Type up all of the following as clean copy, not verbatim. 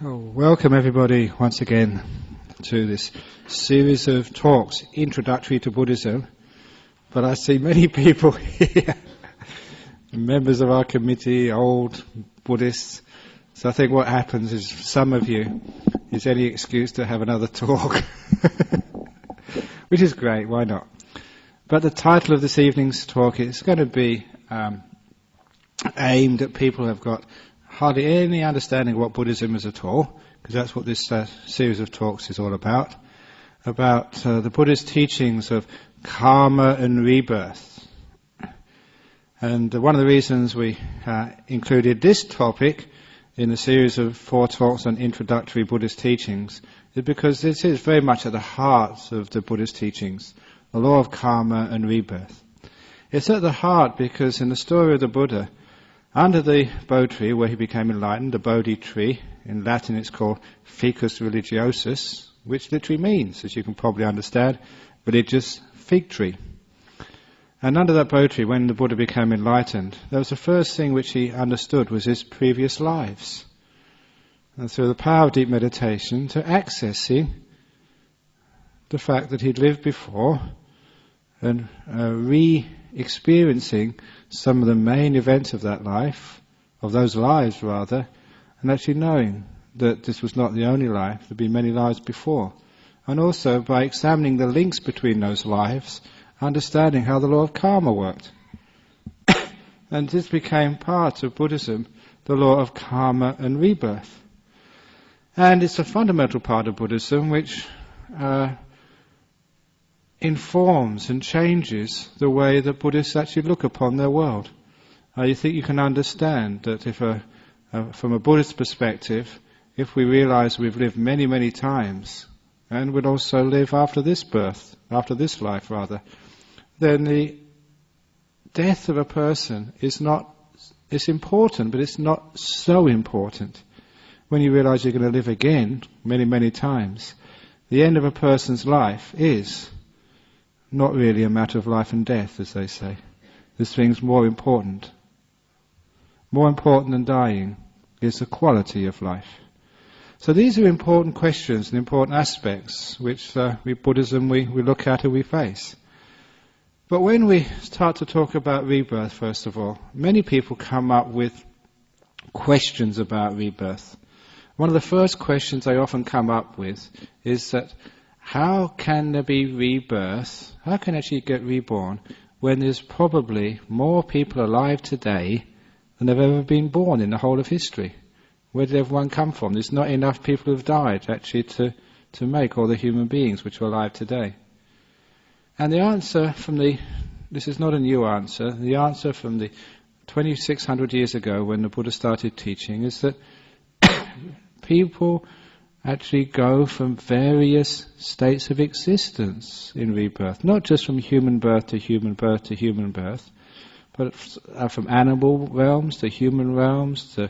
Welcome everybody once again to this series of talks, introductory to Buddhism. But I see many people here, members of our committee, old Buddhists. So I think what happens is for some of you is any excuse to have another talk, which is great, why not? But the title of this evening's talk is going to be aimed at people who have got hardly any understanding of what Buddhism is at all, because that's what this series of talks is all about the Buddhist teachings of Kamma and Rebirth. And one of the reasons we included this topic in the series of 4 talks on introductory Buddhist teachings is because this is very much at the heart of the Buddhist teachings, the law of Kamma and Rebirth. It's at the heart because in the story of the Buddha, under the Bodhi tree where he became enlightened, the Bodhi tree, in Latin it's called Ficus religiosus, which literally means, as you can probably understand, religious fig tree. And under that Bodhi tree, when the Buddha became enlightened, that was the first thing which he understood was his previous lives. And through the power of deep meditation, to accessing the fact that he'd lived before and re-experiencing some of the main events of that life, of those lives rather, and actually knowing that this was not the only life, there'd been many lives before. And also by examining the links between those lives, understanding how the law of karma worked. And this became part of Buddhism, the law of karma and rebirth. And it's a fundamental part of Buddhism which informs and changes the way that Buddhists actually look upon their world. You think you can understand that if from a Buddhist perspective, if we realize we've lived many, many times, and would also live after this birth, after this life rather, then the death of a person is important, but it's not so important. When you realize you're going to live again many, many times, the end of a person's life is not really a matter of life and death, as they say. This thing's more important. More important than dying is the quality of life. So these are important questions and important aspects which Buddhism we look at and we face. But when we start to talk about rebirth, first of all, many people come up with questions about rebirth. One of the first questions they often come up with is that how can there be rebirth? How can actually get reborn when there's probably more people alive today than have ever been born in the whole of history? Where did everyone come from? There's not enough people who have died actually to make all the human beings which are alive today. And the answer this is not a new answer, the answer from the 2600 years ago when the Buddha started teaching is that people actually go from various states of existence in rebirth, not just from human birth to human birth to human birth, but from animal realms to human realms to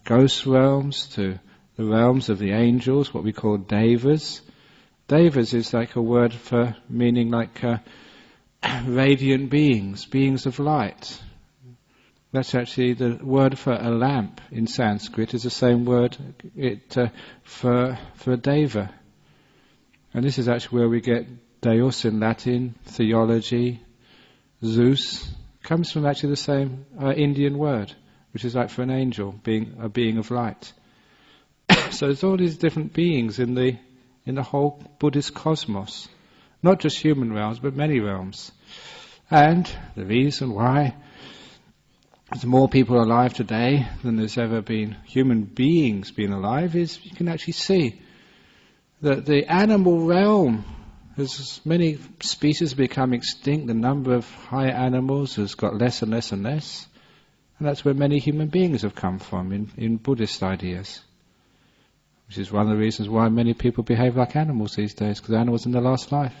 ghost realms to the realms of the angels, what we call devas. Devas is like a word for meaning like radiant beings, beings of light. That's actually the word for a lamp in Sanskrit is the same word for a deva. And this is actually where we get Deus in Latin, theology, Zeus. Comes from actually the same Indian word, which is like for an angel, being a being of light. So there's all these different beings in the whole Buddhist cosmos. Not just human realms, but many realms. And the reason why there's more people alive today than there's ever been human beings being alive is you can actually see that the animal realm, as many species become extinct, the number of higher animals has got less and less and less. And that's where many human beings have come from in Buddhist ideas. Which is one of the reasons why many people behave like animals these days, because animals in their last life.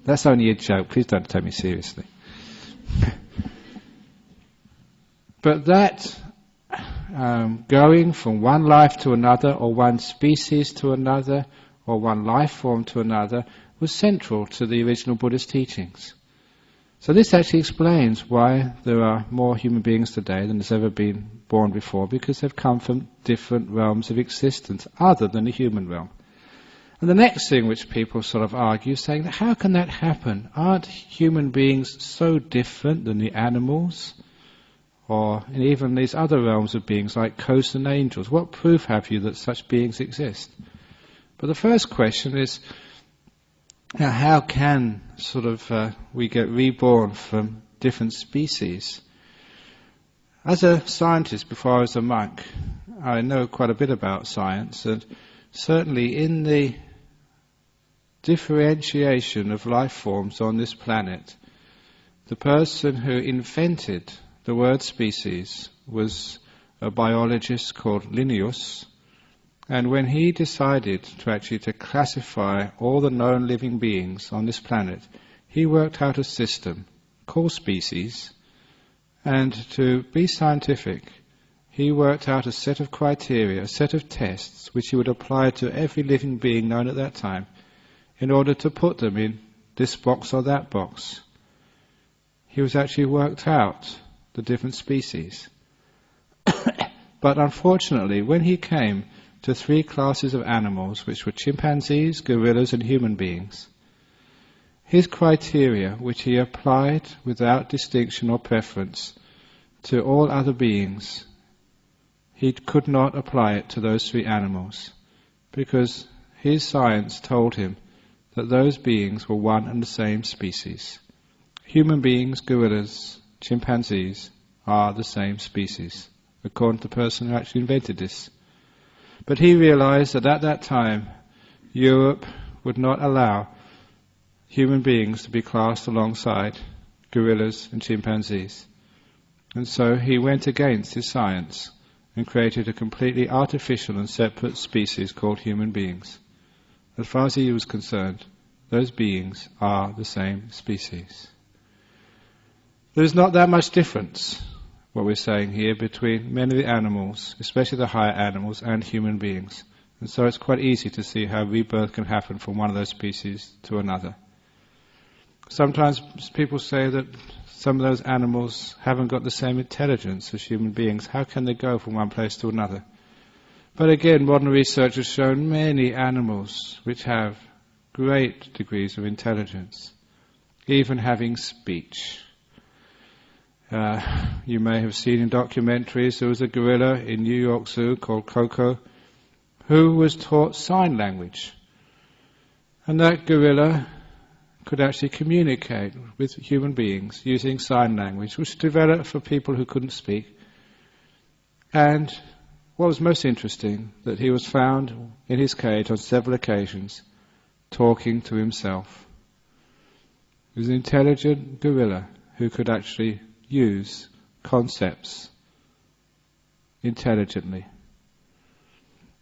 That's only a joke, please don't take me seriously. But that going from one life to another, or one species to another, or one life form to another, was central to the original Buddhist teachings. So this actually explains why there are more human beings today than has ever been born before, because they've come from different realms of existence other than the human realm. And the next thing which people sort of argue, saying that how can that happen? Aren't human beings so different than the animals? Or in even these other realms of beings like ghosts and angels? What proof have you that such beings exist? But the first question is, now how can sort of we get reborn from different species? As a scientist before I was a monk, I know quite a bit about science, and certainly in the differentiation of life forms on this planet, the person who invented the word species was a biologist called Linnaeus, and when he decided to classify all the known living beings on this planet, he worked out a system called species, and to be scientific, he worked out a set of criteria, a set of tests, which he would apply to every living being known at that time, in order to put them in this box or that box. He was actually worked out the different species. But unfortunately, when he came to 3 classes of animals, which were chimpanzees, gorillas and human beings, his criteria, which he applied without distinction or preference to all other beings, he could not apply it to those 3 animals, because his science told him that those beings were one and the same species. Human beings, gorillas, chimpanzees are the same species, according to the person who actually invented this. But he realized that at that time, Europe would not allow human beings to be classed alongside gorillas and chimpanzees. And so he went against his science and created a completely artificial and separate species called human beings. As far as he was concerned, those beings are the same species. There's not that much difference, what we're saying here, between many of the animals, especially the higher animals, and human beings. And so it's quite easy to see how rebirth can happen from one of those species to another. Sometimes people say that some of those animals haven't got the same intelligence as human beings. How can they go from one place to another? But again, modern research has shown many animals which have great degrees of intelligence, even having speech. You may have seen in documentaries, there was a gorilla in New York Zoo called Coco who was taught sign language. And that gorilla could actually communicate with human beings using sign language, which was developed for people who couldn't speak. And what was most interesting, that he was found in his cage on several occasions talking to himself. He was an intelligent gorilla who could actually use concepts intelligently.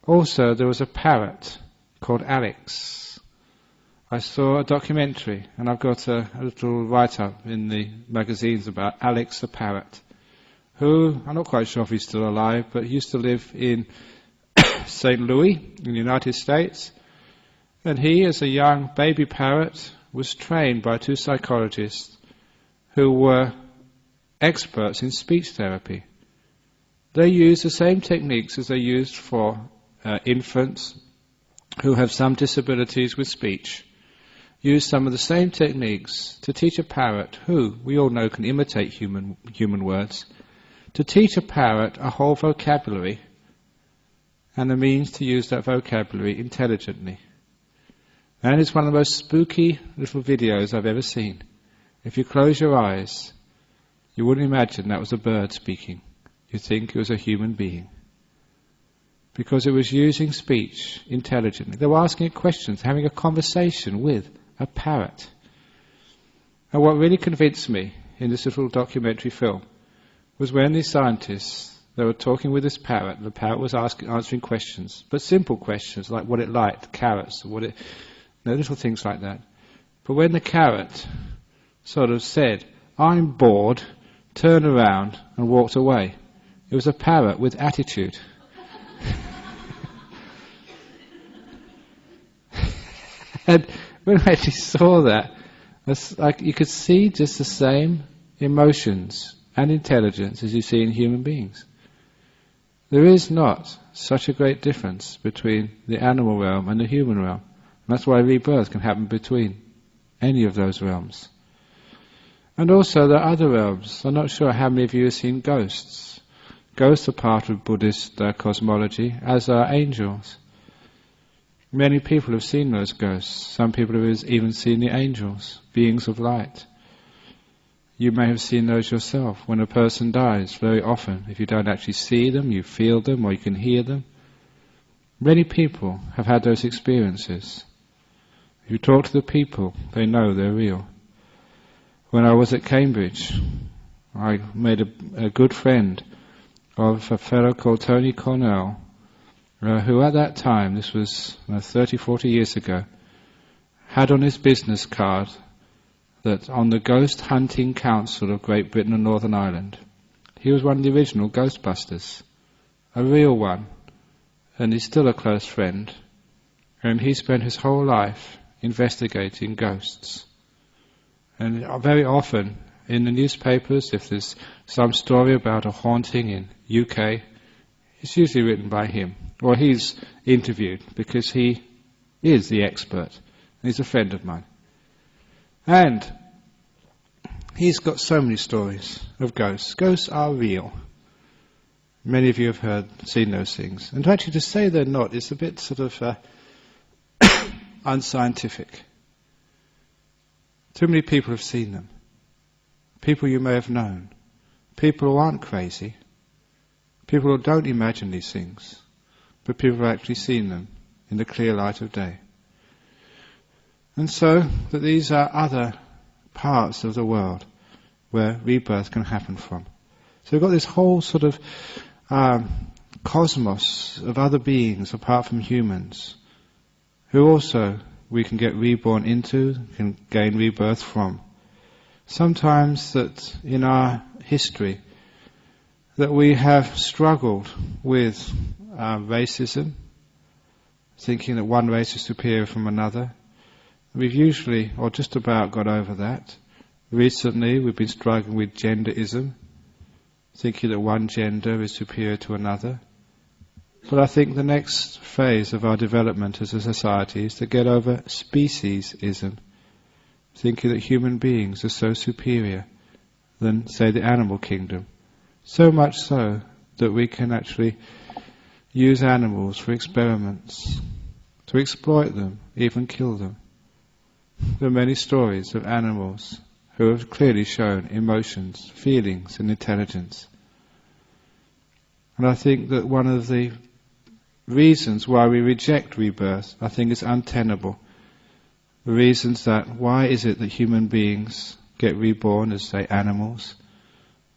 Also, there was a parrot called Alex. I saw a documentary, and I've got a little write-up in the magazines about Alex the parrot, who, I'm not quite sure if he's still alive, but he used to live in St. Louis in the United States. And he, as a young baby parrot, was trained by 2 psychologists who were experts in speech therapy. They used the same techniques as they used for infants who have some disabilities with speech. Used some of the same techniques to teach a parrot, who we all know can imitate human words, to teach a parrot a whole vocabulary and the means to use that vocabulary intelligently. And it's one of the most spooky little videos I've ever seen. If you close your eyes, you wouldn't imagine that was a bird speaking. You'd think it was a human being. Because it was using speech intelligently. They were asking it questions, having a conversation with a parrot. And what really convinced me in this little documentary film was when these scientists, they were talking with this parrot, and the parrot was answering questions, but simple questions like what it liked, carrots, little things like that. But when the carrot sort of said, "I'm bored," turned around and walked away, it was a parrot with attitude. And when I actually saw that, That's like you could see just the same emotions and intelligence as you see in human beings. There is not such a great difference between the animal realm and the human realm. And that's why rebirth can happen between any of those realms. And also there are other realms. I'm not sure how many of you have seen ghosts. Ghosts are part of Buddhist cosmology, as are angels. Many people have seen those ghosts. Some people have even seen the angels, beings of light. You may have seen those yourself. When a person dies, very often, if you don't actually see them, you feel them or you can hear them. Many people have had those experiences. If you talk to the people, they know they're real. When I was at Cambridge, I made a good friend of a fellow called Tony Cornell, who at that time, this was 30, 40 years ago, had on his business card that on the Ghost Hunting Council of Great Britain and Northern Ireland, he was one of the original Ghostbusters, a real one, and he's still a close friend, and he spent his whole life investigating ghosts. And very often in the newspapers, if there's some story about a haunting in UK, it's usually written by him, or he's interviewed, because he is the expert. He's a friend of mine. And he's got so many stories of ghosts. Ghosts are real. Many of you have seen those things. And actually to say they're not is a bit sort of unscientific. Too many people have seen them. People you may have known. People who aren't crazy. People who don't imagine these things. But people who have actually seen them in the clear light of day. And so, that these are other parts of the world where rebirth can happen from. So we've got this whole sort of cosmos of other beings apart from humans, who also we can get reborn into, can gain rebirth from. Sometimes that in our history that we have struggled with racism, thinking that one race is superior from another. We've usually, or just about, got over that. Recently we've been struggling with genderism, thinking that one gender is superior to another. But I think the next phase of our development as a society is to get over speciesism, thinking that human beings are so superior than, say, the animal kingdom. So much so that we can actually use animals for experiments, to exploit them, even kill them. There are many stories of animals who have clearly shown emotions, feelings and intelligence. And I think that one of the reasons why we reject rebirth, I think is untenable. The reasons that, why is it that human beings get reborn as, say, animals,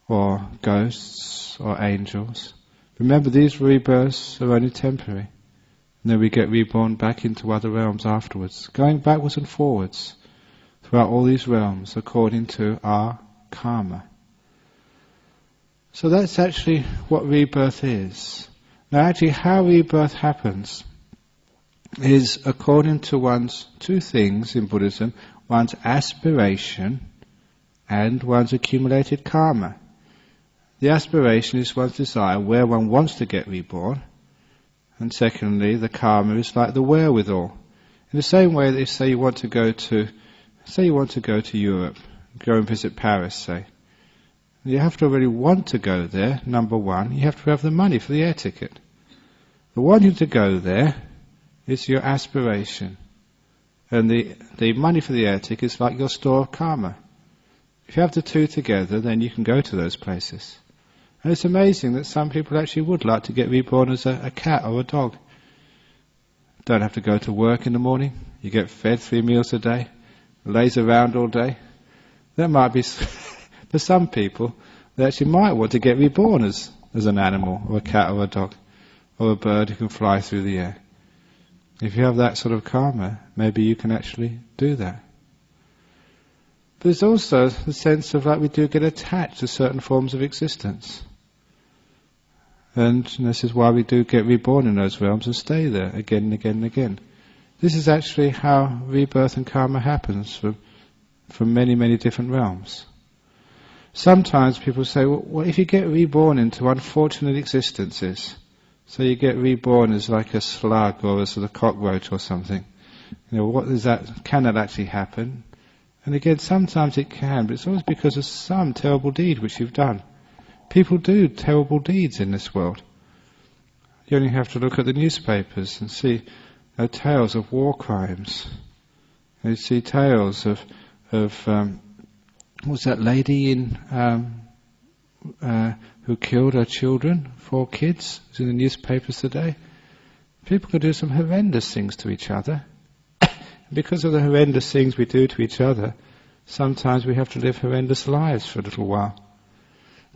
or ghosts, or angels? Remember, these rebirths are only temporary. And then we get reborn back into other realms afterwards, going backwards and forwards throughout all these realms according to our karma. So that's actually what rebirth is. Now actually how rebirth happens is according to one's two things in Buddhism, one's aspiration and one's accumulated karma. The aspiration is one's desire, where one wants to get reborn. And secondly, the karma is like the wherewithal. In the same way that if, say, you want to go to Europe, go and visit Paris, say, you have to really want to go there, number one. You have to have the money for the air ticket. The wanting to go there is your aspiration. And the money for the air ticket is like your store of karma. If you have the two together, then you can go to those places. And it's amazing that some people actually would like to get reborn as a cat or a dog. Don't have to go to work in the morning. You get fed 3 meals a day. Lays around all day. That might be, for some people, they actually might want to get reborn as an animal, or a cat or a dog, or a bird who can fly through the air. If you have that sort of karma, maybe you can actually do that. But there's also the sense of like we do get attached to certain forms of existence. And this is why we do get reborn in those realms and stay there again and again and again. This is actually how rebirth and karma happens for from many, many different realms. Sometimes people say, well, if you get reborn into unfortunate existences, so you get reborn as like a slug or as a cockroach or something, what is that? Can that actually happen? And again, sometimes it can, but it's always because of some terrible deed which you've done. People do terrible deeds in this world. You only have to look at the newspapers and see tales of war crimes. You see tales of what was that lady who killed her children, 4 kids? It was in the newspapers today. People can do some horrendous things to each other. Because of the horrendous things we do to each other, sometimes we have to live horrendous lives for a little while.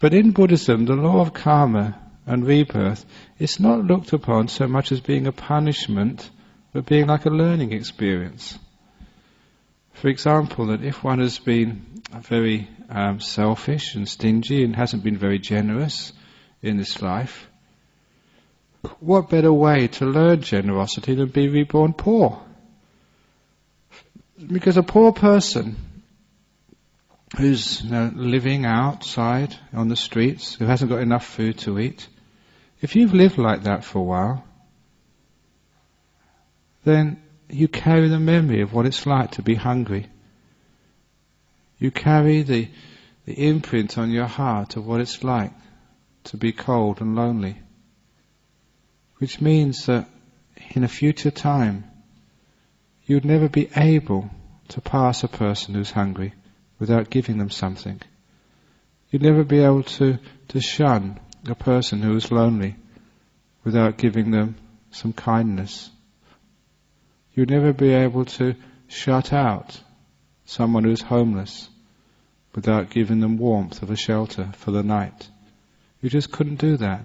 But in Buddhism, the law of karma and rebirth is not looked upon so much as being a punishment, but being like a learning experience. For example, that if one has been very selfish and stingy and hasn't been very generous in this life, what better way to learn generosity than be reborn poor? Because a poor person who's living outside on the streets, who hasn't got enough food to eat, if you've lived like that for a while, then you carry the memory of what it's like to be hungry. You carry the imprint on your heart of what it's like to be cold and lonely. Which means that in a future time, you'd never be able to pass a person who's hungry without giving them something. You'd never be able to shun a person who is lonely without giving them some kindness. You'd never be able to shut out someone who's homeless without giving them warmth of a shelter for the night. You just couldn't do that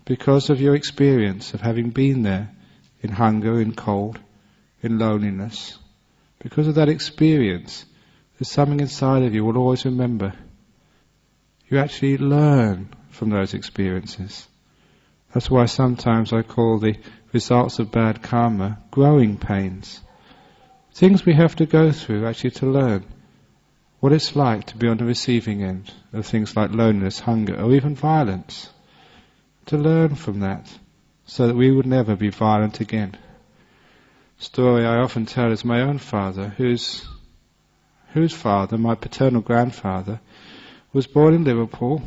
because of your experience of having been there in hunger, in cold, in loneliness. Because of that experience, there's something inside of you will always remember. You actually learn from those experiences. That's why sometimes I call the results of bad karma growing pains. Things we have to go through actually to learn what it's like to be on the receiving end of things like loneliness, hunger, or even violence. To learn from that so that we would never be violent again. Story I often tell is my own father, whose father, my paternal grandfather, was born in Liverpool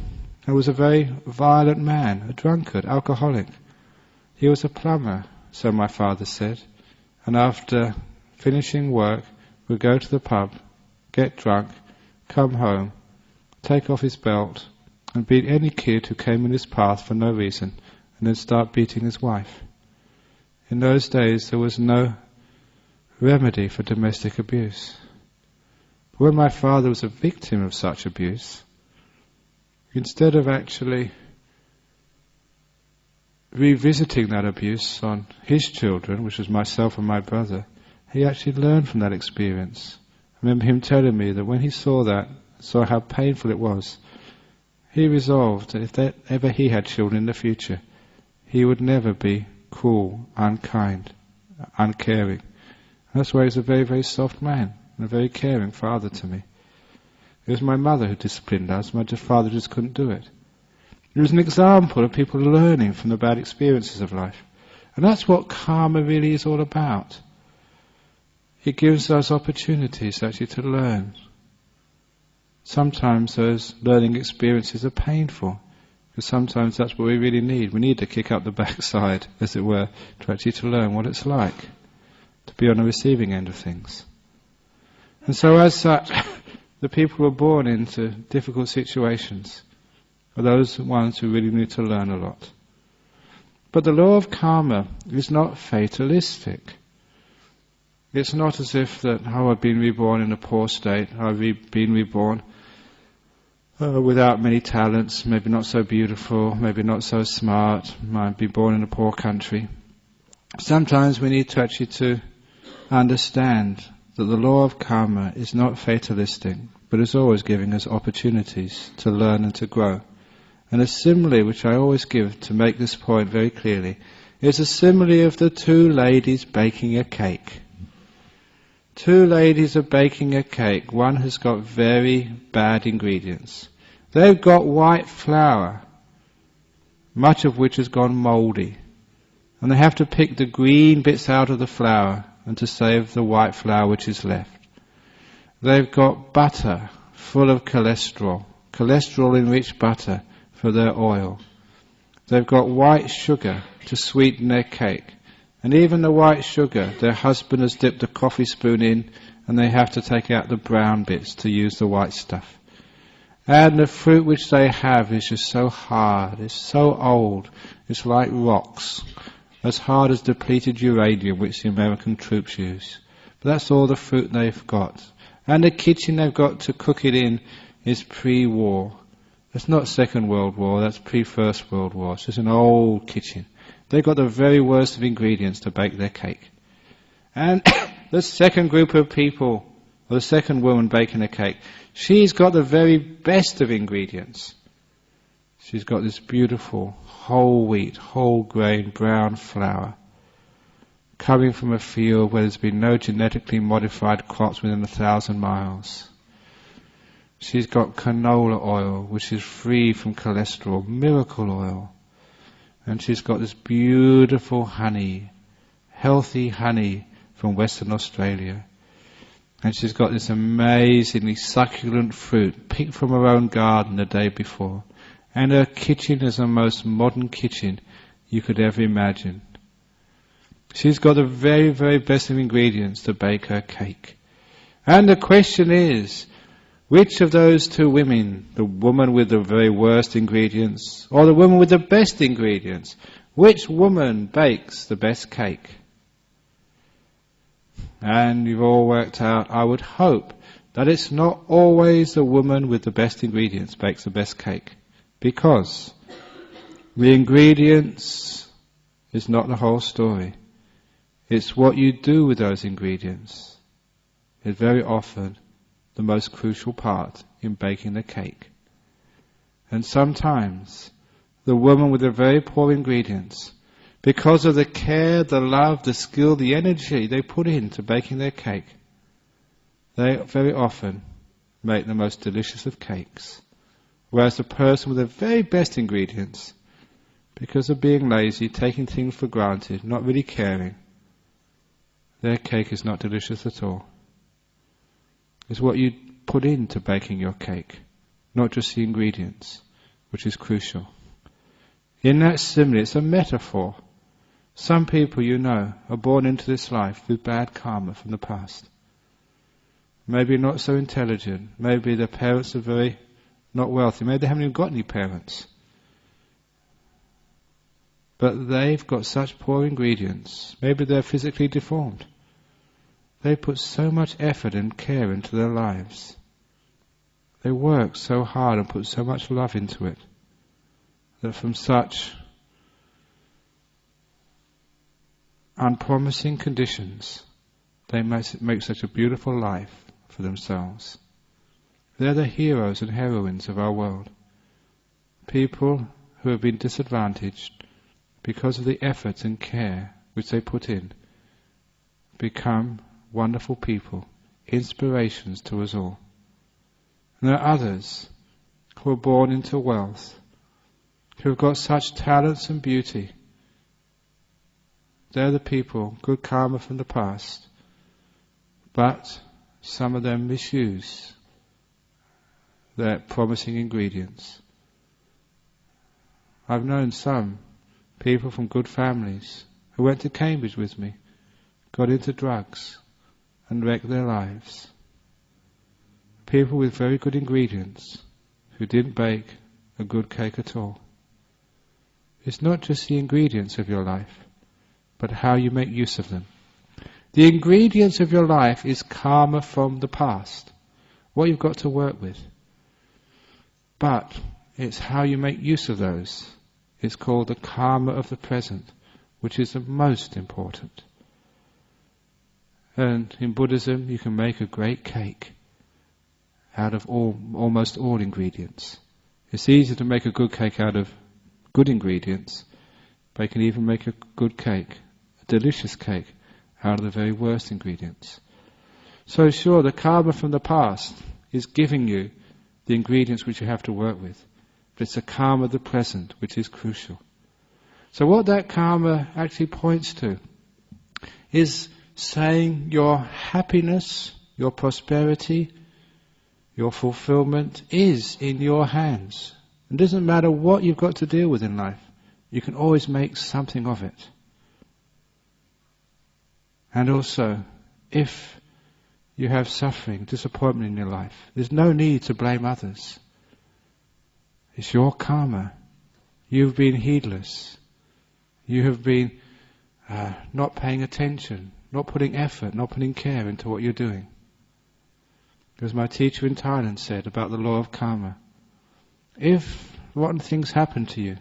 and was a very violent man, a drunkard, alcoholic. He was a plumber, so my father said, and after finishing work would go to the pub, get drunk, come home, take off his belt and beat any kid who came in his path for no reason, and then start beating his wife. In those days there was no remedy for domestic abuse. But when my father was a victim of such abuse, instead of actually revisiting that abuse on his children, which was myself and my brother, he actually learned from that experience. I remember him telling me that when he saw how painful it was, he resolved that if ever he had children in the future, he would never be cruel, unkind, uncaring. And that's why he's a very, very soft man and a very caring father to me. It was my mother who disciplined us. My father just couldn't do it. It was an example of people learning from the bad experiences of life. And that's what karma really is all about. It gives us opportunities actually to learn. Sometimes those learning experiences are painful, because sometimes that's what we really need. We need to kick up the backside, as it were, to actually to learn what it's like to be on the receiving end of things. And so as such, the people who are born into difficult situations are those ones who really need to learn a lot. But the law of karma is not fatalistic. It's not as if that, I've been reborn in a poor state, I've been reborn without many talents, maybe not so beautiful, maybe not so smart, might be born in a poor country. Sometimes we need to actually to understand that the law of karma is not fatalistic, but is always giving us opportunities to learn and to grow. And a simile which I always give to make this point very clearly is a simile of the 2 ladies baking a cake. Two ladies are baking a cake. One has got very bad ingredients. They've got white flour, much of which has gone mouldy. And they have to pick the green bits out of the flour and to save the white flour which is left. They've got butter full of cholesterol-enriched butter for their oil. They've got white sugar to sweeten their cake. And even the white sugar, their husband has dipped a coffee spoon in, and they have to take out the brown bits to use the white stuff. And the fruit which they have is just so hard, it's so old, it's like rocks, as hard as depleted uranium which the American troops use. But that's all the fruit they've got. And the kitchen they've got to cook it in is pre-war. It's not Second World War, that's pre-First World War. It's just an old kitchen. They've got the very worst of ingredients to bake their cake. And the second group of people, or the second woman baking a cake, she's got the very best of ingredients. She's got this beautiful whole wheat, whole grain, brown flour, coming from a field where there's been no genetically modified crops within 1,000 miles. She's got canola oil, which is free from cholesterol, miracle oil. And she's got this beautiful honey, healthy honey from Western Australia. And she's got this amazingly succulent fruit picked from her own garden the day before. And her kitchen is the most modern kitchen you could ever imagine. She's got the very, very best of ingredients to bake her cake. And the question is, which of those two women, the woman with the very worst ingredients or the woman with the best ingredients, which woman bakes the best cake? And you've all worked out, I would hope, that it's not always the woman with the best ingredients bakes the best cake. Because the ingredients is not the whole story. It's what you do with those ingredients is very often the most crucial part in baking the cake. And sometimes the woman with the very poor ingredients, because of the care, the love, the skill, the energy they put into baking their cake, they very often make the most delicious of cakes. Whereas the person with the very best ingredients, because of being lazy, taking things for granted, not really caring, their cake is not delicious at all. It's what you put into baking your cake, not just the ingredients, which is crucial. In that simile, it's a metaphor. Some people, you know, are born into this life with bad karma from the past. Maybe not so intelligent, maybe their parents are very not wealthy, maybe they haven't even got any parents. But they've got such poor ingredients, maybe they're physically deformed. They put so much effort and care into their lives. They work so hard and put so much love into it, that from such unpromising conditions, they make such a beautiful life for themselves. They're the heroes and heroines of our world. People who have been disadvantaged because of the efforts and care which they put in, become wonderful people, inspirations to us all. And there are others who are born into wealth, who have got such talents and beauty. They're the people, good karma from the past, but some of them misuse their promising ingredients. I've known some people from good families who went to Cambridge with me, got into drugs and wrecked their lives. People with very good ingredients who didn't bake a good cake at all. It's not just the ingredients of your life, but how you make use of them. The ingredients of your life is karma from the past, what you've got to work with. But it's how you make use of those. It's called the karma of the present, which is the most important. And in Buddhism, you can make a great cake out of almost all ingredients. It's easy to make a good cake out of good ingredients, but you can even make a good cake, a delicious cake, out of the very worst ingredients. So sure, the karma from the past is giving you the ingredients which you have to work with. But it's the karma of the present which is crucial. So what that karma actually points to is saying your happiness, your prosperity, your fulfillment is in your hands. It doesn't matter what you've got to deal with in life. You can always make something of it. And also, if you have suffering, disappointment in your life, there's no need to blame others. It's your karma. You've been heedless. You have been not paying attention, not putting effort, not putting care into what you're doing. As my teacher in Thailand said about the law of karma, if rotten things happen to you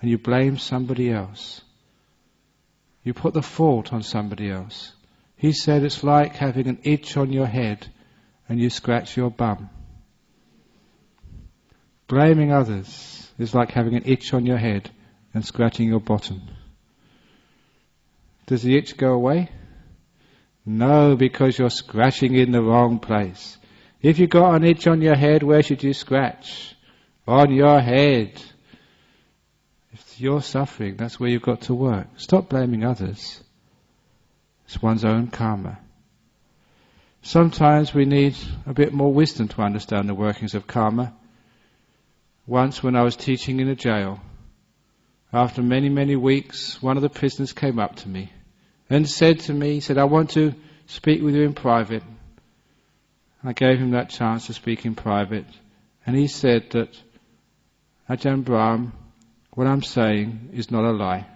and you blame somebody else, you put the fault on somebody else. He said it's like having an itch on your head and you scratch your bum. Blaming others is like having an itch on your head and scratching your bottom. Does the itch go away? No, because you're scratching in the wrong place. If you've got an itch on your head, where should you scratch? On your head. If you're suffering, that's where you've got to work. Stop blaming others. It's one's own karma. Sometimes we need a bit more wisdom to understand the workings of karma. Once when I was teaching in a jail, after many, many weeks, one of the prisoners came up to me and said to me, he said, I want to speak with you in private. I gave him that chance to speak in private. And he said that, Ajahn Brahm, what I'm saying is not a lie.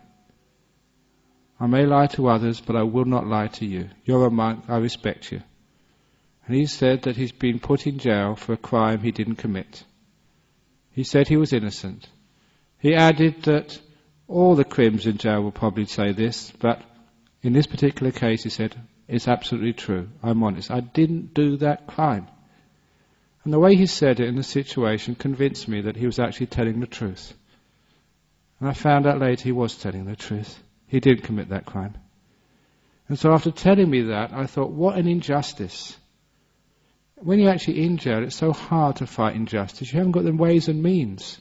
I may lie to others, but I will not lie to you. You're a monk, I respect you. And he said that he's been put in jail for a crime he didn't commit. He said he was innocent. He added that all the crims in jail will probably say this, but in this particular case he said, it's absolutely true, I'm honest. I didn't do that crime. And the way he said it in the situation convinced me that he was actually telling the truth. And I found out later he was telling the truth. He did commit that crime. And so after telling me that, I thought, what an injustice. When you're actually in jail, it's so hard to fight injustice. You haven't got the ways and means.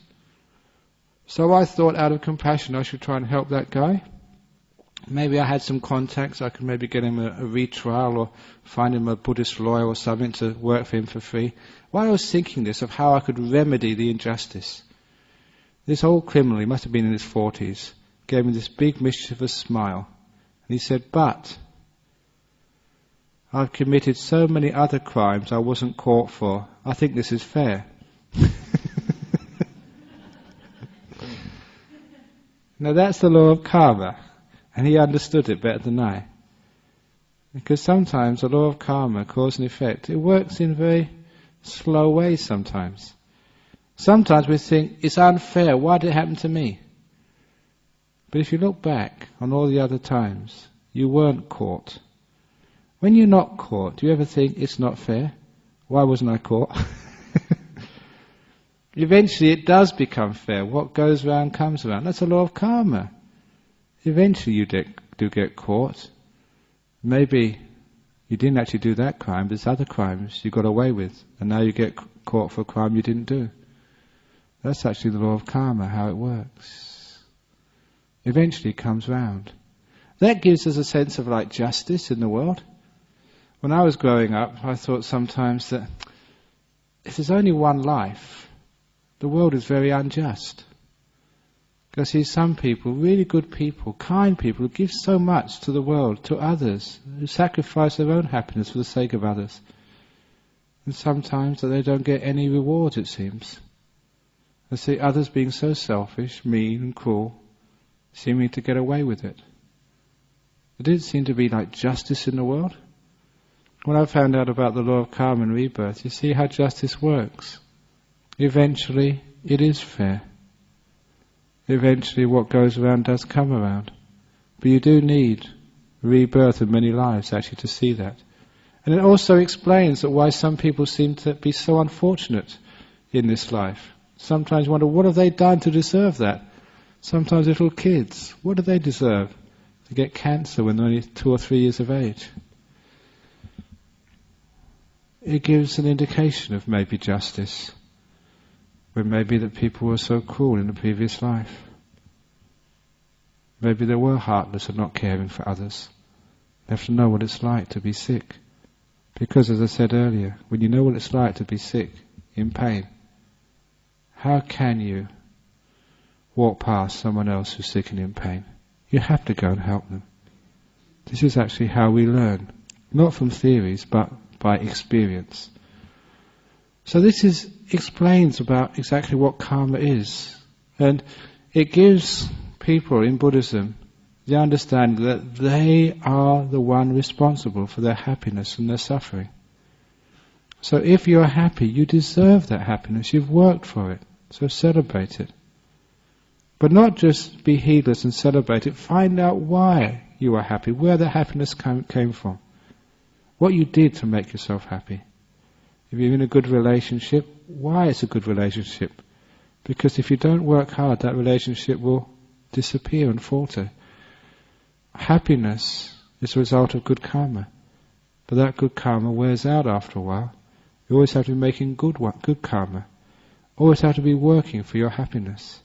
So I thought, out of compassion, I should try and help that guy. Maybe I had some contacts. I could maybe get him a retrial or find him a Buddhist lawyer or something to work for him for free. While I was thinking this, of how I could remedy the injustice, this old criminal, he must have been in his 40s, gave me this big mischievous smile. And he said, but I've committed so many other crimes I wasn't caught for. I think this is fair. Now that's the law of karma. And he understood it better than I. Because sometimes the law of karma, cause and effect, it works in very slow ways sometimes. Sometimes we think, it's unfair, why did it happen to me? But if you look back on all the other times, you weren't caught. When you're not caught, do you ever think, it's not fair? Why wasn't I caught? Eventually it does become fair. What goes round comes around. That's the law of karma. Eventually you do get caught. Maybe you didn't actually do that crime, but there's other crimes you got away with, and now you get caught for a crime you didn't do. That's actually the law of karma, how it works. Eventually it comes round. That gives us a sense of like justice in the world. When I was growing up, I thought sometimes that if there's only one life, the world is very unjust. Because see, some people, really good people, kind people, who give so much to the world, to others, who sacrifice their own happiness for the sake of others. And sometimes that they don't get any reward, it seems. I see others being so selfish, mean and cruel, seeming to get away with it. There didn't seem to be like justice in the world. When I found out about the law of Kamma and Rebirth, you see how justice works. Eventually, it is fair. Eventually what goes around does come around. But you do need rebirth of many lives actually to see that. And it also explains that why some people seem to be so unfortunate in this life. Sometimes you wonder, what have they done to deserve that? Sometimes little kids, what do they deserve? To get cancer when they're only 2 or 3 years of age. it gives an indication of maybe justice, when maybe that people were so cruel in the previous life. Maybe they were heartless and not caring for others. You have to know what it's like to be sick. Because, as I said earlier, when you know what it's like to be sick, in pain, how can you walk past someone else who's sick and in pain? You have to go and help them. This is actually how we learn, not from theories, but by experience. So this explains about exactly what karma is, and it gives people in Buddhism the understanding that they are the one responsible for their happiness and their suffering. So if you're happy, you deserve that happiness, you've worked for it, so celebrate it. But not just be heedless and celebrate it, find out why you are happy, where the happiness came from, what you did to make yourself happy. If you're in a good relationship, why it's a good relationship? Because if you don't work hard, that relationship will disappear and falter. Happiness is a result of good karma, but that good karma wears out after a while. You always have to be making good karma. Always have to be working for your happiness.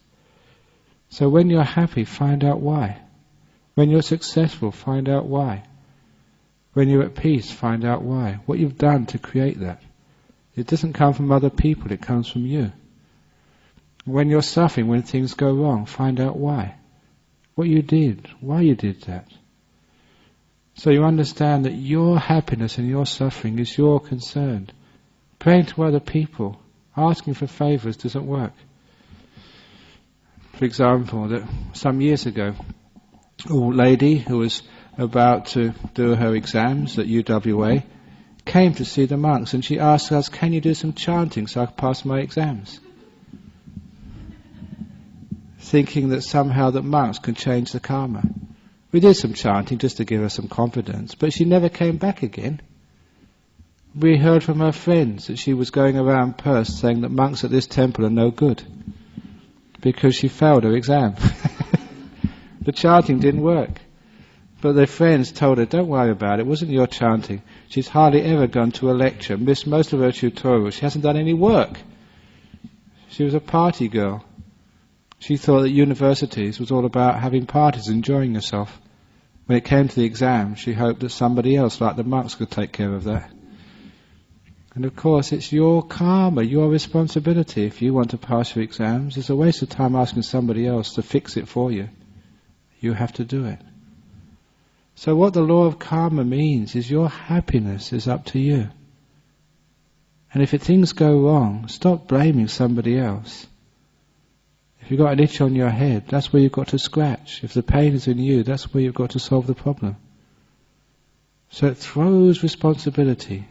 So when you're happy, find out why. When you're successful, find out why. When you're at peace, find out why. What you've done to create that. It doesn't come from other people, it comes from you. When you're suffering, when things go wrong, find out why. What you did, why you did that. So you understand that your happiness and your suffering is your concern. Praying to other people, asking for favours doesn't work. For example, that some years ago, a lady who was about to do her exams at UWA came to see the monks, and she asked us, "Can you do some chanting so I can pass my exams?" Thinking that somehow that monks can change the karma. We did some chanting just to give her some confidence, but she never came back again. We heard from her friends that she was going around Perth saying that monks at this temple are no good because she failed her exam. The chanting didn't work. But their friends told her, "Don't worry about it, it wasn't your chanting. She's hardly ever gone to a lecture, missed most of her tutorials, she hasn't done any work." She was a party girl. She thought that universities was all about having parties, enjoying yourself. When it came to the exam, she hoped that somebody else, like the monks, could take care of that. And of course, it's your karma, your responsibility. If you want to pass your exams, it's a waste of time asking somebody else to fix it for you. You have to do it. So what the law of karma means is your happiness is up to you. And if things go wrong, stop blaming somebody else. If you've got an itch on your head, that's where you've got to scratch. If the pain is in you, that's where you've got to solve the problem. So it throws responsibility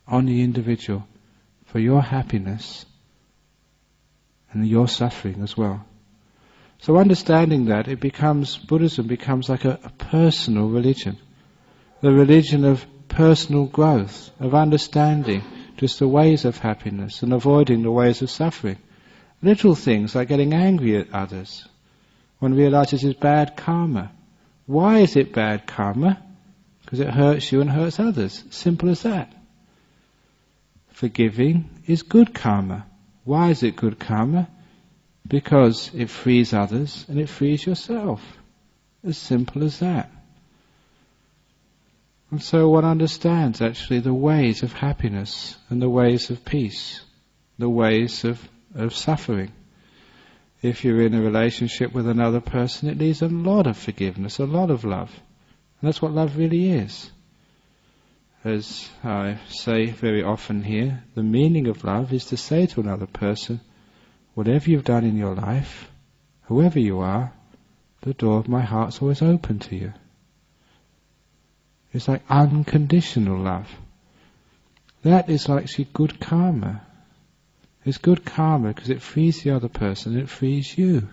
on the individual for your happiness and your suffering as well. So understanding that, Buddhism becomes like a personal religion. The religion of personal growth, of understanding just the ways of happiness and avoiding the ways of suffering. Little things like getting angry at others. One realizes it's bad karma. Why is it bad karma? Because it hurts you and hurts others. Simple as that. Forgiving is good karma. Why is it good karma? Because it frees others and it frees yourself. As simple as that. And so one understands actually the ways of happiness and the ways of peace, the ways of suffering. If you're in a relationship with another person, it needs a lot of forgiveness, a lot of love. And that's what love really is. As I say very often here, the meaning of love is to say to another person, whatever you've done in your life, whoever you are, the door of my heart's always open to you. It's like unconditional love. That is actually good karma. It's good karma because it frees the other person and it frees you.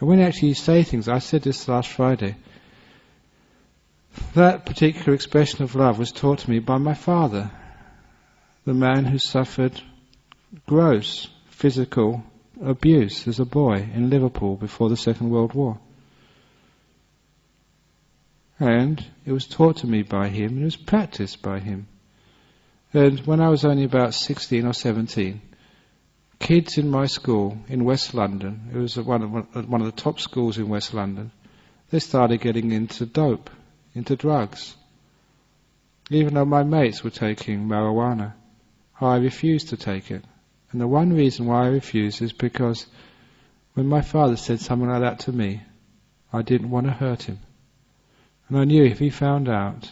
And when actually you say things, I said this last Friday, that particular expression of love was taught to me by my father, the man who suffered gross physical abuse as a boy in Liverpool before the Second World War. And it was taught to me by him and it was practiced by him. And when I was only about 16 or 17, kids in my school in West London, it was one of the top schools in West London, they started getting into dope, into drugs. Even though my mates were taking marijuana, I refused to take it. And the one reason why I refused is because when my father said something like that to me, I didn't want to hurt him. And I knew if he found out,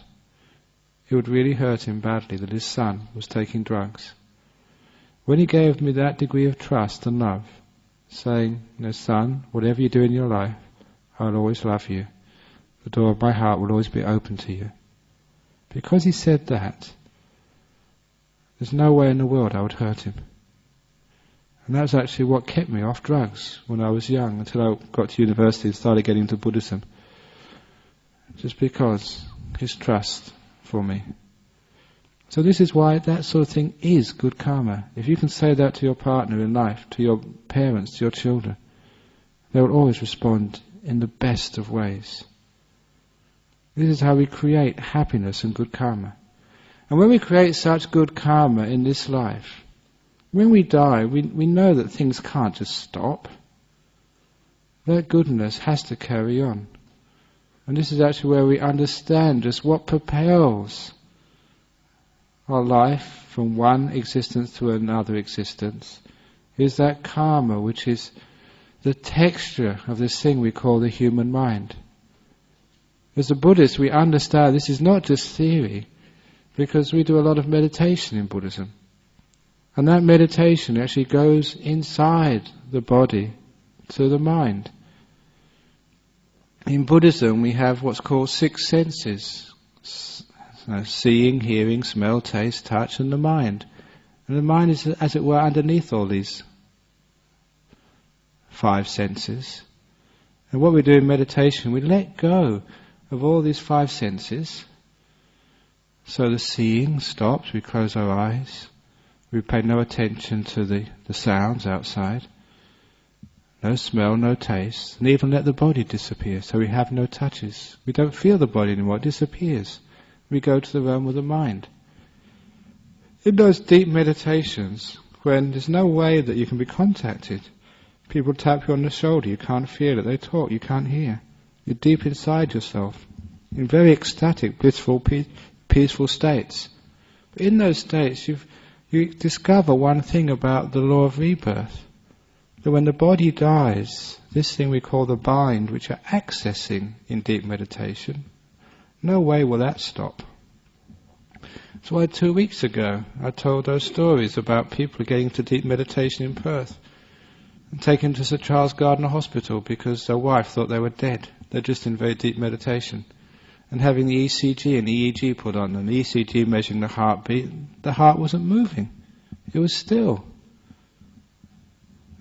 it would really hurt him badly that his son was taking drugs. When he gave me that degree of trust and love, saying, son, whatever you do in your life, I'll always love you. The door of my heart will always be open to you. Because he said that, there's no way in the world I would hurt him. And that's actually what kept me off drugs when I was young, until I got to university and started getting into Buddhism. Just because his trust for me. So this is why that sort of thing is good karma. If you can say that to your partner in life, to your parents, to your children, they will always respond in the best of ways. This is how we create happiness and good karma. And when we create such good karma in this life, when we die, we know that things can't just stop. That goodness has to carry on. And this is actually where we understand just what propels our life from one existence to another existence, is that karma, which is the texture of this thing we call the human mind. As a Buddhist, we understand this is not just theory, because we do a lot of meditation in Buddhism. And that meditation actually goes inside the body to the mind. In Buddhism, we have what's called 6 senses. Seeing, hearing, smell, taste, touch, and the mind. And the mind is, as it were, underneath all these 5 senses. And what we do in meditation, we let go of all these 5 senses. So the seeing stops, we close our eyes, we pay no attention to the sounds outside, no smell, no taste, and even let the body disappear, so we have no touches. We don't feel the body anymore, it disappears. We go to the realm of the mind. In those deep meditations, when there's no way that you can be contacted, people tap you on the shoulder, you can't feel it, they talk, you can't hear. You're deep inside yourself, in very ecstatic, blissful, peaceful states. But in those states, you discover one thing about the law of rebirth. That when the body dies, this thing we call the mind, which you're accessing in deep meditation, no way will that stop. That's why 2 weeks ago I told those stories about people getting into deep meditation in Perth and taken to St Charles Gardner Hospital because their wife thought they were dead. They're just in very deep meditation. And having the ECG and EEG put on them, the ECG measuring the heartbeat, the heart wasn't moving. It was still.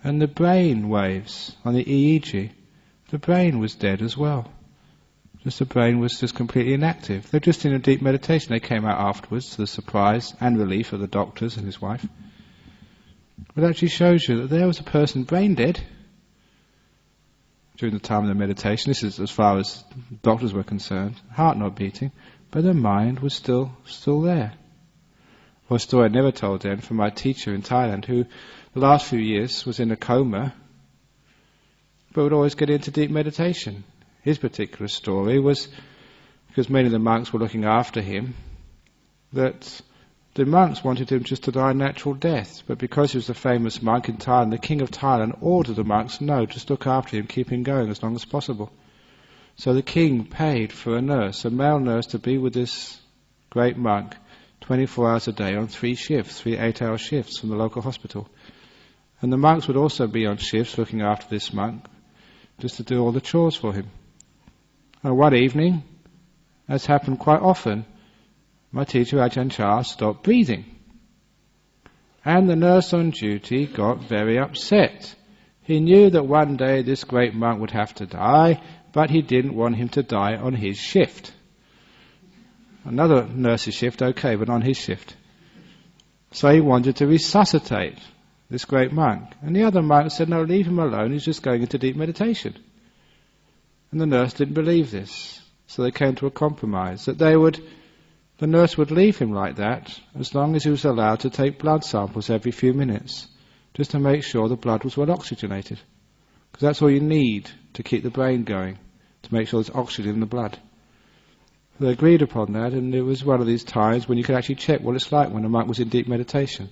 And the brain waves on the EEG, the brain was dead as well. Just the brain was just completely inactive. They're just in a deep meditation. They came out afterwards to the surprise and relief of the doctors and his wife. But it actually shows you that there was a person brain dead during the time of the meditation. This is as far as doctors were concerned. Heart not beating, but the mind was still there. Well, a story I never told then from my teacher in Thailand, who the last few years was in a coma, but would always get into deep meditation. His particular story was, because many of the monks were looking after him, that the monks wanted him just to die a natural death, but because he was a famous monk in Thailand, the king of Thailand ordered the monks, no, just look after him, keep him going as long as possible. So the king paid for a nurse, a male nurse, to be with this great monk 24 hours a day on 3 shifts, 3 8-hour shifts from the local hospital. And the monks would also be on shifts looking after this monk, just to do all the chores for him. And one evening, as happened quite often, my teacher, Ajahn Chah, stopped breathing. And the nurse on duty got very upset. He knew that one day this great monk would have to die, but he didn't want him to die on his shift. Another nurse's shift, okay, but on his shift. So he wanted to resuscitate this great monk. And the other monk said, no, leave him alone, he's just going into deep meditation. And the nurse didn't believe this. So they came to a compromise, that they would the nurse would leave him like that as long as he was allowed to take blood samples every few minutes, just to make sure the blood was well oxygenated. Because that's all you need to keep the brain going, to make sure there's oxygen in the blood. They agreed upon that, and it was one of these times when you could actually check what it's like when a monk was in deep meditation.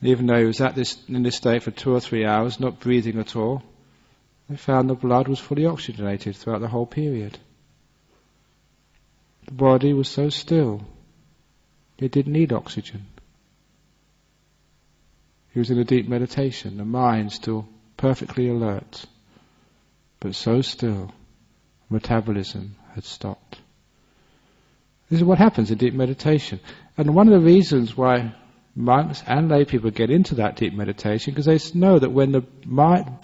Even though he was in this state for 2 or 3 hours, not breathing at all, they found the blood was fully oxygenated throughout the whole period. The body was so still, it didn't need oxygen. He was in a deep meditation, the mind still perfectly alert, but so still, metabolism had stopped. This is what happens in deep meditation. And one of the reasons why monks and lay people get into that deep meditation, because they know that when the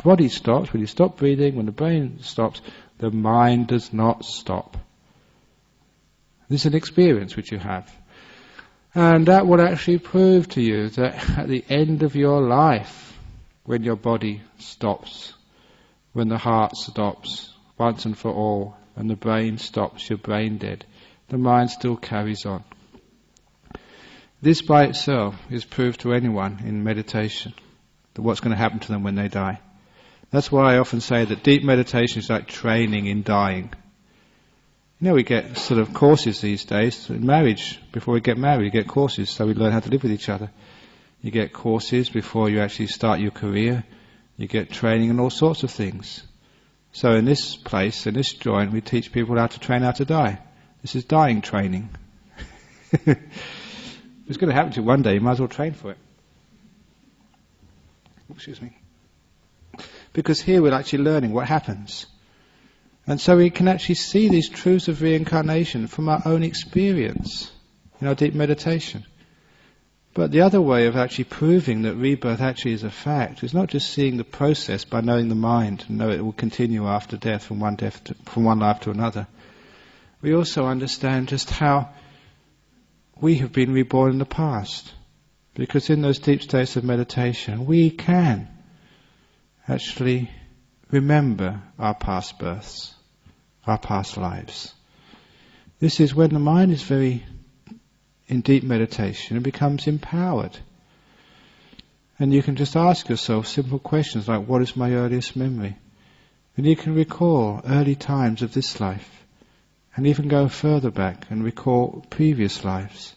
body stops, when you stop breathing, when the brain stops, the mind does not stop. This is an experience which you have. And that will actually prove to you that at the end of your life, when your body stops, when the heart stops, once and for all, and the brain stops, you're brain dead, the mind still carries on. This by itself is proof to anyone in meditation that what's going to happen to them when they die. That's why I often say that deep meditation is like training in dying. You know, we get sort of courses these days in marriage. Before we get married, we get courses so we learn how to live with each other. You get courses before you actually start your career. You get training in all sorts of things. So in this place, in this joint, we teach people how to train how to die. This is dying training. It's going to happen to you one day, you might as well train for it. Excuse me. Because here we're actually learning what happens. And so we can actually see these truths of reincarnation from our own experience in our deep meditation. But the other way of actually proving that rebirth actually is a fact is not just seeing the process by knowing the mind and know it will continue after death from one life to another. We also understand just how we have been reborn in the past. Because in those deep states of meditation, we can actually remember our past births, our past lives. This is when the mind is very in deep meditation and becomes empowered. And you can just ask yourself simple questions like, what is my earliest memory? And you can recall early times of this life. And even go further back and recall previous lives.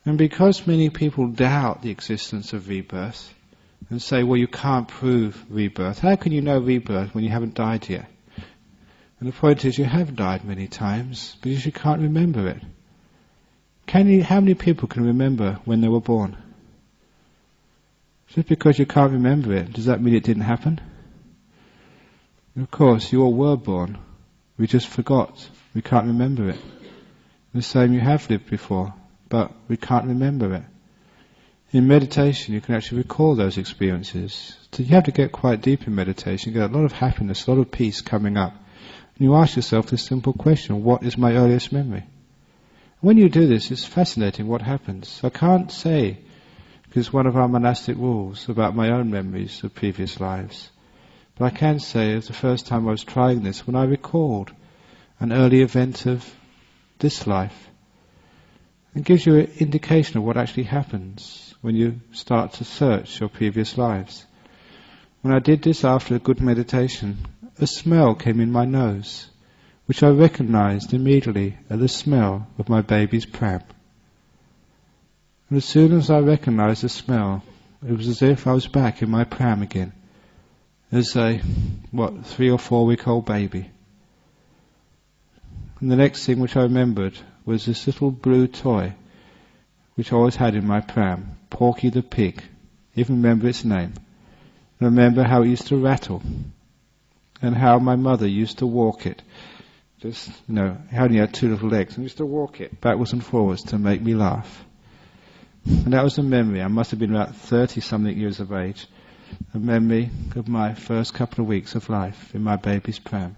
And because many people doubt the existence of rebirth and say, well, you can't prove rebirth. How can you know rebirth when you haven't died yet? And the point is, you have died many times, but you can't remember it. How many people can remember when they were born? Just because you can't remember it, does that mean it didn't happen? Of course, you all were born. We just forgot. We can't remember it. The same, you have lived before, but we can't remember it. In meditation, you can actually recall those experiences. So you have to get quite deep in meditation. You get a lot of happiness, a lot of peace coming up. And you ask yourself this simple question, what is my earliest memory? When you do this, it's fascinating what happens. I can't say, because one of our monastic rules about my own memories of previous lives. But I can say, it was the first time I was trying this, when I recalled an early event of this life. It gives you an indication of what actually happens when you start to search your previous lives. When I did this after a good meditation, a smell came in my nose, which I recognized immediately as the smell of my baby's pram. And as soon as I recognized the smell, it was as if I was back in my pram again. As a, 3 or 4 week old baby. And the next thing which I remembered was this little blue toy, which I always had in my pram, Porky the pig. I even remember its name. I remember how it used to rattle, and how my mother used to walk it. Just, it only had 2 little legs, and used to walk it backwards and forwards to make me laugh. And that was a memory. I must have been about 30-something years of age. A memory of my first couple of weeks of life in my baby's pram.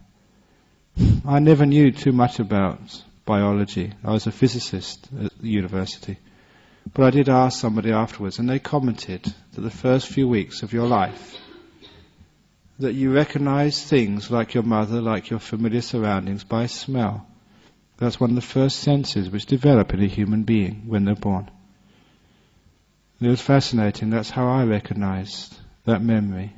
I never knew too much about biology. I was a physicist at the university. But I did ask somebody afterwards, and they commented that the first few weeks of your life, that you recognize things like your mother, like your familiar surroundings, by smell. That's one of the first senses which develop in a human being when they're born. And it was fascinating. That's how I recognized that memory,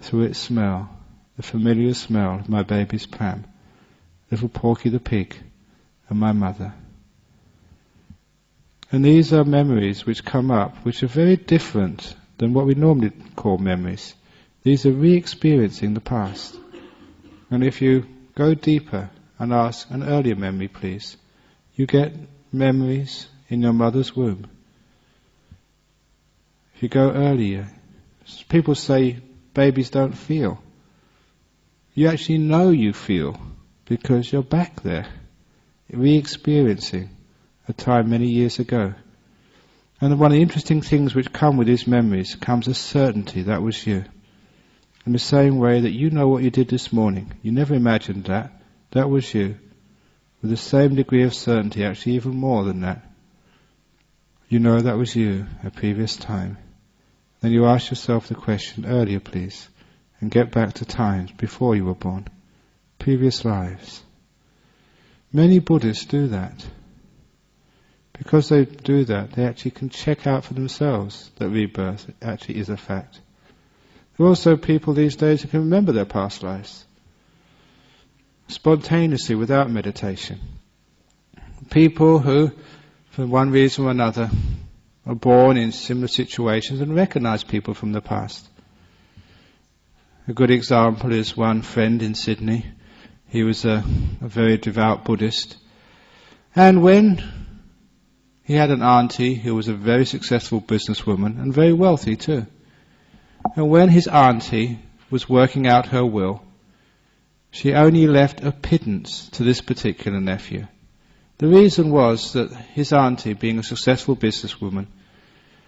through its smell, the familiar smell of my baby's pram, little Porky the pig, and my mother. And these are memories which come up, which are very different than what we normally call memories. These are re-experiencing the past. And if you go deeper and ask an earlier memory, please, you get memories in your mother's womb. If you go earlier, people say babies don't feel. You actually know you feel because you're back there, re-experiencing a time many years ago. And one of the interesting things which come with these memories comes a certainty that was you. In the same way that you know what you did this morning, you never imagined that, that was you. With the same degree of certainty, actually even more than that. You know that was you a previous time. Then you ask yourself the question earlier, please, and get back to times before you were born, previous lives. Many Buddhists do that. Because they do that, they actually can check out for themselves that rebirth actually is a fact. There are also people these days who can remember their past lives, spontaneously, without meditation. People who, for one reason or another, are born in similar situations and recognize people from the past. A good example is one friend in Sydney. He was a very devout Buddhist. And when he had an auntie who was a very successful businesswoman and very wealthy too. And when his auntie was working out her will, she only left a pittance to this particular nephew. The reason was that his auntie, being a successful businesswoman,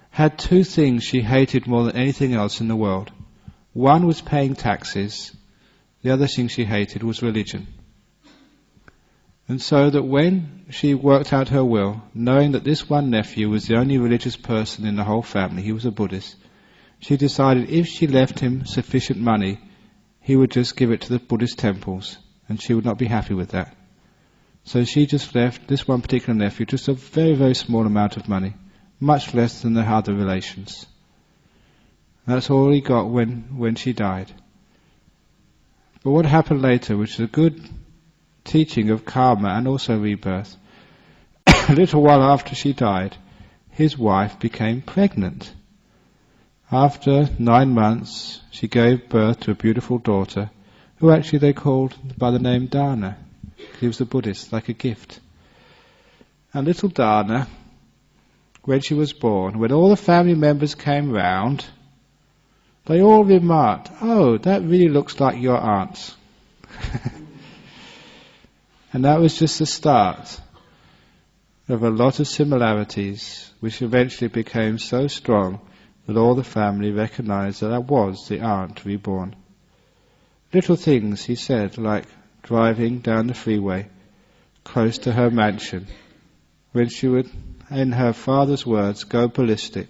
had two things she hated more than anything else in the world. One was paying taxes, the other thing she hated was religion. And so that when she worked out her will, knowing that this one nephew was the only religious person in the whole family, he was a Buddhist, she decided if she left him sufficient money, he would just give it to the Buddhist temples, and she would not be happy with that. So she just left this one particular nephew just a very, very small amount of money, much less than the other relations. That's all he got when she died. But what happened later, which is a good teaching of karma and also rebirth, a little while after she died, his wife became pregnant. After 9 months, she gave birth to a beautiful daughter, who actually they called by the name Dana. He was a Buddhist, like a gift. And little Dana, when she was born, when all the family members came round, they all remarked, "Oh, that really looks like your aunt." And that was just the start of a lot of similarities, which eventually became so strong that all the family recognized that I was the aunt reborn. Little things, he said, like driving down the freeway close to her mansion, when she would, in her father's words, go ballistic.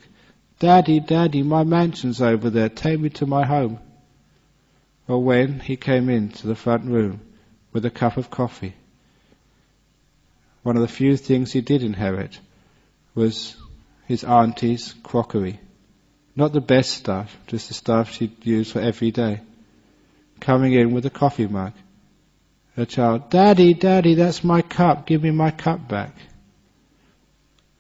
"Daddy, Daddy, my mansion's over there, take me to my home." Or when he came into the front room with a cup of coffee. One of the few things he did inherit was his auntie's crockery. Not the best stuff, just the stuff she'd use for every day. Coming in with a coffee mug. Her child, "Daddy, Daddy, that's my cup, give me my cup back."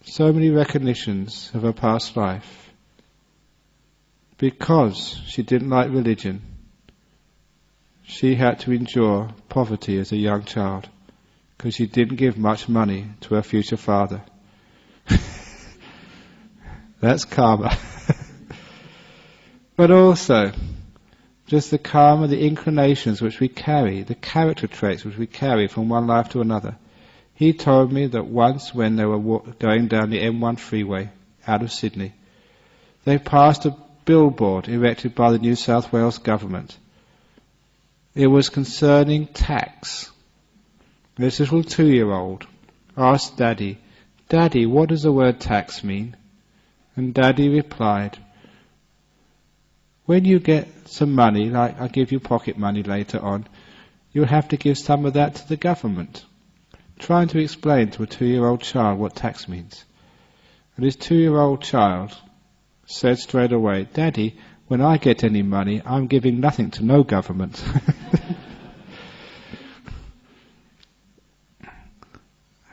So many recognitions of her past life. Because she didn't like religion, she had to endure poverty as a young child, because she didn't give much money to her future father. That's karma. But also, just the karma, the inclinations which we carry, the character traits which we carry from one life to another. He told me that once when they were going down the M1 freeway out of Sydney, they passed a billboard erected by the New South Wales government. It was concerning tax. This little 2-year-old asked Daddy, "Daddy, what does the word tax mean?" And Daddy replied, "When you get some money, like I'll give you pocket money later on, you'll have to give some of that to the government. trying to explain to a 2-year-old child what tax means. And his 2-year-old child said straight away, "Daddy, when I get any money, I'm giving nothing to no government."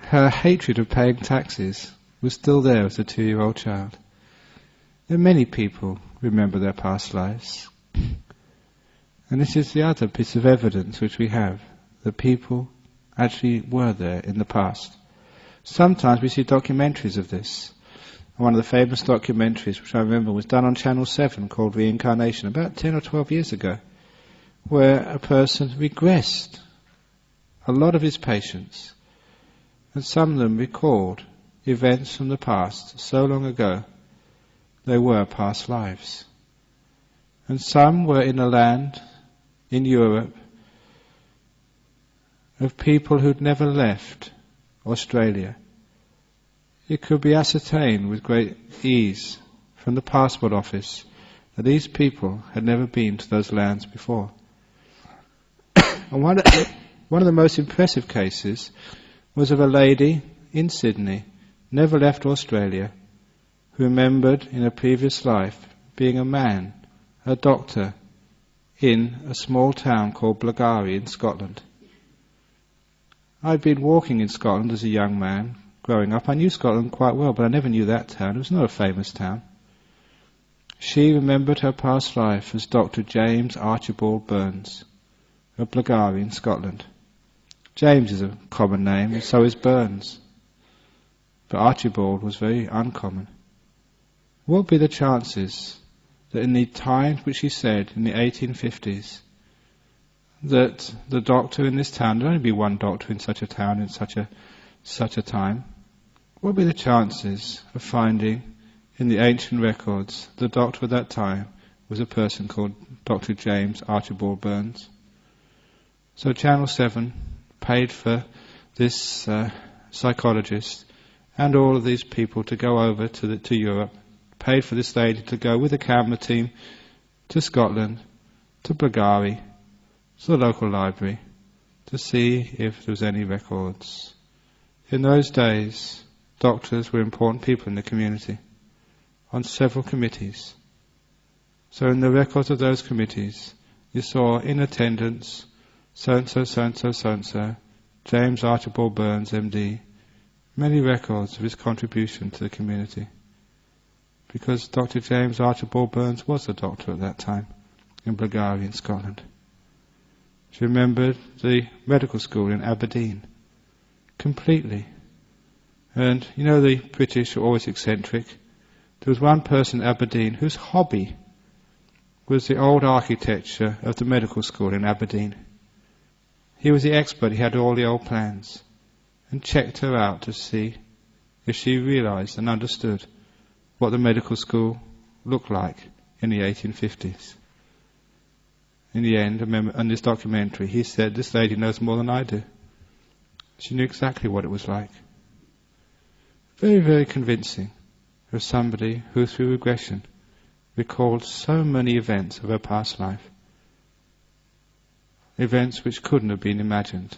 Her hatred of paying taxes was still there as a 2-year-old child. And many people remember their past lives. And this is the other piece of evidence which we have, that people actually were there in the past. Sometimes we see documentaries of this. One of the famous documentaries, which I remember, was done on Channel 7, called Reincarnation, about 10 or 12 years ago, where a person regressed a lot of his patients, and some of them recalled events from the past so long ago they were past lives. And some were in a land in Europe of people who'd never left Australia. It could be ascertained with great ease from the passport office that these people had never been to those lands before. And one of the most impressive cases was of a lady in Sydney, never left Australia, who remembered in a previous life being a man, a doctor, in a small town called Blackgowrie in Scotland. I'd been walking in Scotland as a young man, growing up. I knew Scotland quite well, but I never knew that town. It was not a famous town. She remembered her past life as Dr. James Archibald Burns of Blackgowrie in Scotland. James is a common name, and so is Burns. But Archibald was very uncommon. What would be the chances that in the times which he said, in the 1850s, that the doctor in this town, there'd only be one doctor in such a town in such a time, what would be the chances of finding in the ancient records the doctor at that time was a person called Dr. James Archibald Burns? So Channel 7 paid for this psychologist and all of these people to go over to Europe, paid for this lady to go with a camera team to Scotland, to Blackgowrie, to the local library, to see if there was any records. In those days, doctors were important people in the community, on several committees. So in the records of those committees, you saw in attendance so-and-so, so-and-so, so-and-so, James Archibald Burns, MD, many records of his contribution to the community. Because Dr. James Archibald Burns was a doctor at that time in Blackgowrie in Scotland. She remembered the medical school in Aberdeen completely. And you know the British are always eccentric. There was one person in Aberdeen whose hobby was the old architecture of the medical school in Aberdeen. He was the expert, he had all the old plans, and checked her out to see if she realised and understood what the medical school looked like in the 1850s. In the end, I remember on this documentary, he said, "This lady knows more than I do." She knew exactly what it was like. Very, very convincing of somebody who, through regression, recalled so many events of her past life. Events which couldn't have been imagined.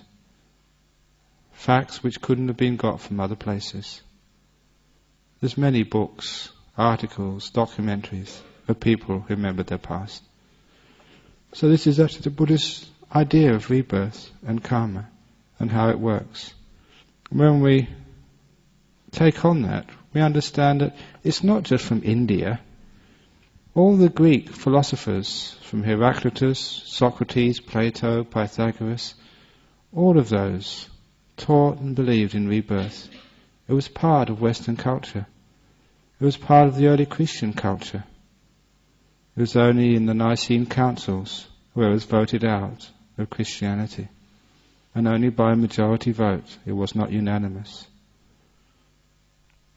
Facts which couldn't have been got from other places. There's many books, articles, documentaries of people who remembered their past. So this is actually the Buddhist idea of rebirth and karma and how it works. When we take on that, we understand that it's not just from India. All the Greek philosophers, from Heraclitus, Socrates, Plato, Pythagoras, all of those taught and believed in rebirth. It was part of Western culture. It was part of the early Christian culture. It was only in the Nicene Councils where it was voted out of Christianity. And only by a majority vote. It was not unanimous.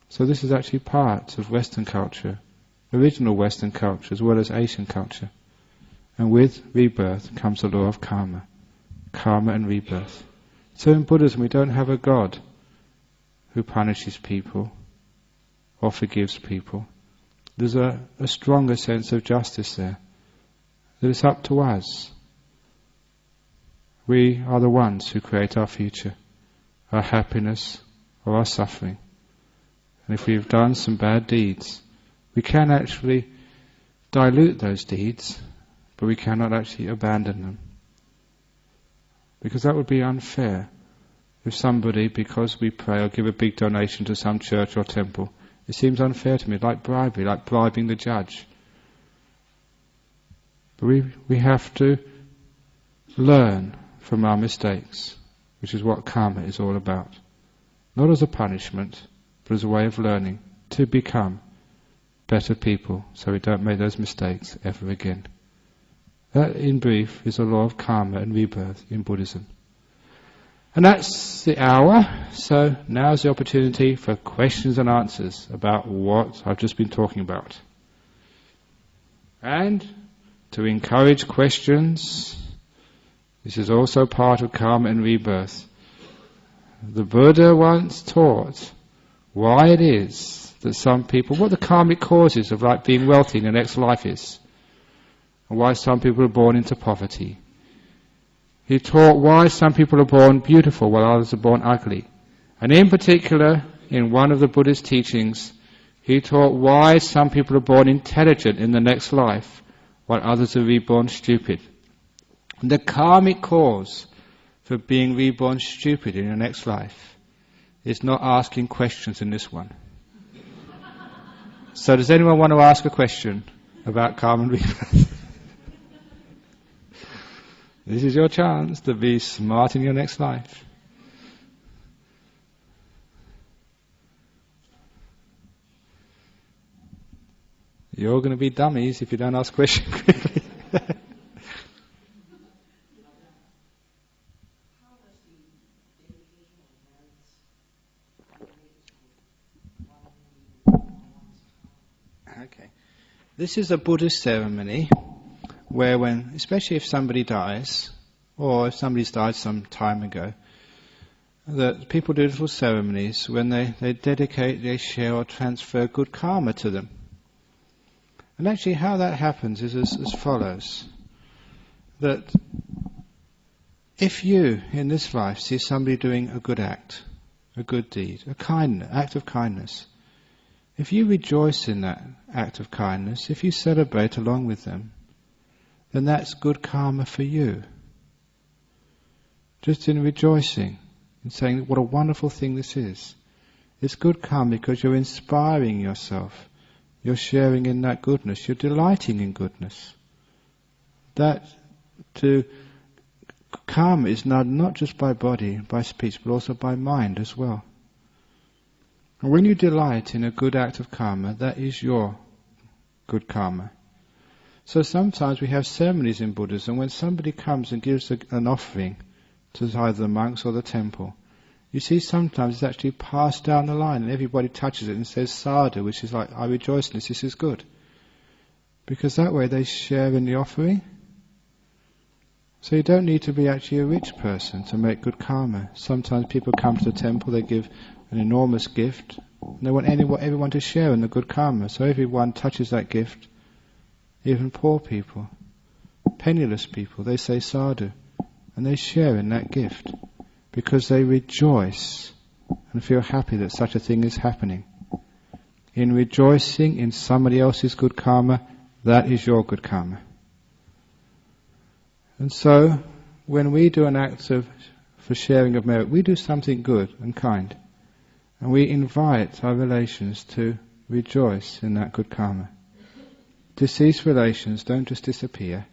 So this is actually part of Western culture, original Western culture as well as Asian culture. And with rebirth comes the law of karma. Karma and rebirth. So in Buddhism we don't have a God who punishes people or forgives people. There's a stronger sense of justice there. That it's up to us. We are the ones who create our future. our happiness or our suffering. And if we've done some bad deeds, we can actually dilute those deeds, but we cannot actually abandon them. Because that would be unfair if somebody, because we pray or give a big donation to some church or temple, it seems unfair to me, like bribery, like bribing the judge. But we have to learn from our mistakes, which is what karma is all about. Not as a punishment, but as a way of learning to become better people, so we don't make those mistakes ever again. That, in brief, is the law of karma and rebirth in Buddhism. And that's the hour, so now's the opportunity for questions and answers about what I've just been talking about. And to encourage questions, this is also part of karma and rebirth. The Buddha once taught why it is that some people, what the karmic causes of like being wealthy in the next life is, and why some people are born into poverty. He taught why some people are born beautiful while others are born ugly. And in particular, in one of the Buddhist teachings, he taught why some people are born intelligent in the next life while others are reborn stupid. And the karmic cause for being reborn stupid in your next life is not asking questions in this one. So does anyone want to ask a question about karma and rebirth? This is your chance to be smart in your next life. You're going to be dummies if you don't ask questions quickly. Okay. This is a Buddhist ceremony where when, especially if somebody dies, or if somebody's died some time ago, that people do little ceremonies when they dedicate, they share or transfer good karma to them. And actually how that happens is as follows. That if you, in this life, see somebody doing a good act, a good deed, act of kindness, if you rejoice in that act of kindness, if you celebrate along with them, then that's good karma for you. Just in rejoicing, in saying what a wonderful thing this is. It's good karma because you're inspiring yourself. You're sharing in that goodness. You're delighting in goodness. Karma is not just by body, by speech, but also by mind as well. And when you delight in a good act of karma, that is your good karma. So sometimes we have ceremonies in Buddhism when somebody comes and gives an offering to either the monks or the temple. You see sometimes it's actually passed down the line and everybody touches it and says sadhu, which is like, I rejoice in this is good. Because that way they share in the offering. So you don't need to be actually a rich person to make good karma. Sometimes people come to the temple, they give an enormous gift, and they want everyone to share in the good karma. So everyone touches that gift. Even poor people, penniless people, they say sadhu, and they share in that gift because they rejoice and feel happy that such a thing is happening. In rejoicing in somebody else's good karma, that is your good karma. And so, when we do an act for sharing of merit, we do something good and kind, and we invite our relations to rejoice in that good karma. Deceased relations don't just disappear.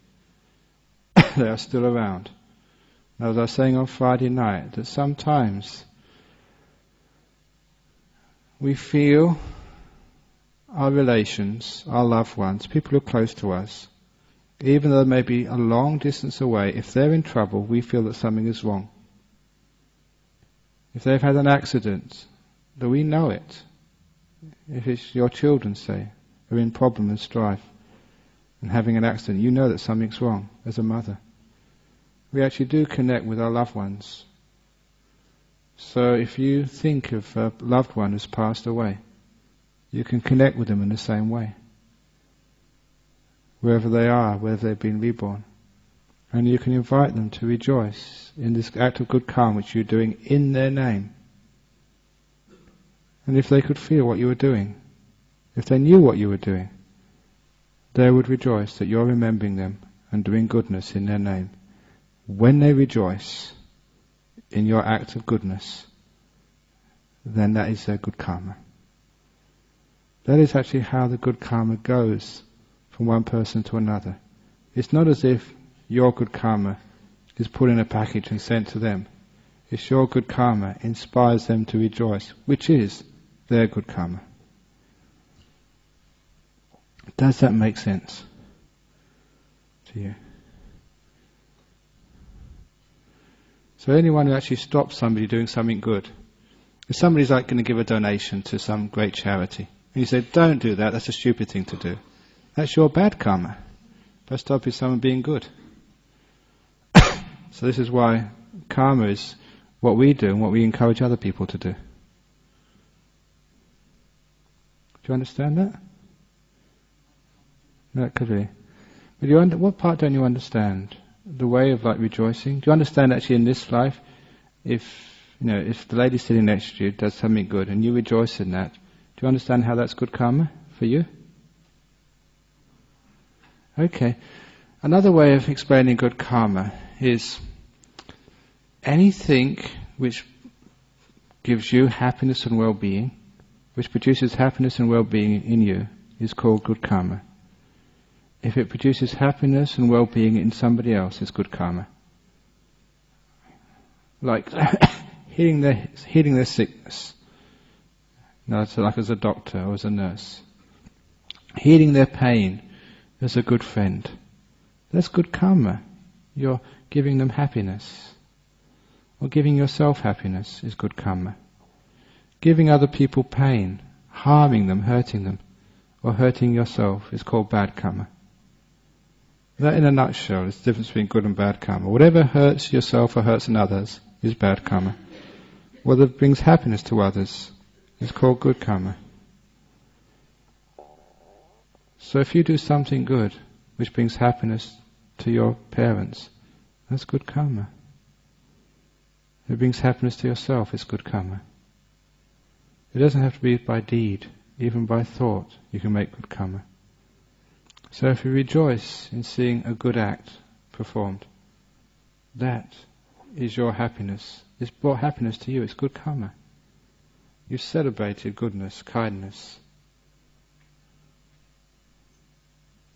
They are still around. Now, as I was saying on Friday night, that sometimes we feel our relations, our loved ones, people who are close to us, even though they may be a long distance away, if they're in trouble, we feel that something is wrong. If they've had an accident, that we know it. If it's your children, say, who are in problem and strife, and having an accident, you know that something's wrong as a mother. We actually do connect with our loved ones. So if you think of a loved one who's passed away, you can connect with them in the same way. Wherever they are, whether they've been reborn. And you can invite them to rejoice in this act of good karma which you're doing in their name. And if they could feel what you were doing, if they knew what you were doing, they would rejoice that you're remembering them and doing goodness in their name. When they rejoice in your act of goodness, then that is their good karma. That is actually how the good karma goes from one person to another. It's not as if your good karma is put in a package and sent to them. It's your good karma inspires them to rejoice, which is their good karma. Does that make sense to you? So anyone who actually stops somebody doing something good, if somebody's like going to give a donation to some great charity, and you say, don't do that, that's a stupid thing to do. That's your bad karma by stopping someone being good. So this is why karma is what we do and what we encourage other people to do. Do you understand that? That could be. But what part don't you understand? The way of like rejoicing? Do you understand actually in this life, if the lady sitting next to you does something good and you rejoice in that, do you understand how that's good karma for you? Okay. Another way of explaining good karma is anything which gives you happiness and well-being, which produces happiness and well-being in you, is called good karma. If it produces happiness and well-being in somebody else, it's good karma. Like healing their sickness. So like as a doctor or as a nurse. Healing their pain as a good friend. That's good karma. You're giving them happiness. Or giving yourself happiness is good karma. Giving other people pain, harming them, hurting them, or hurting yourself is called bad karma. That in a nutshell is the difference between good and bad karma. Whatever hurts yourself or hurts others is bad karma. Whatever brings happiness to others is called good karma. So if you do something good which brings happiness to your parents, that's good karma. If it brings happiness to yourself, it's good karma. It doesn't have to be by deed, even by thought you can make good karma. So if you rejoice in seeing a good act performed, that is your happiness. It's brought happiness to you, it's good karma. You've celebrated goodness, kindness.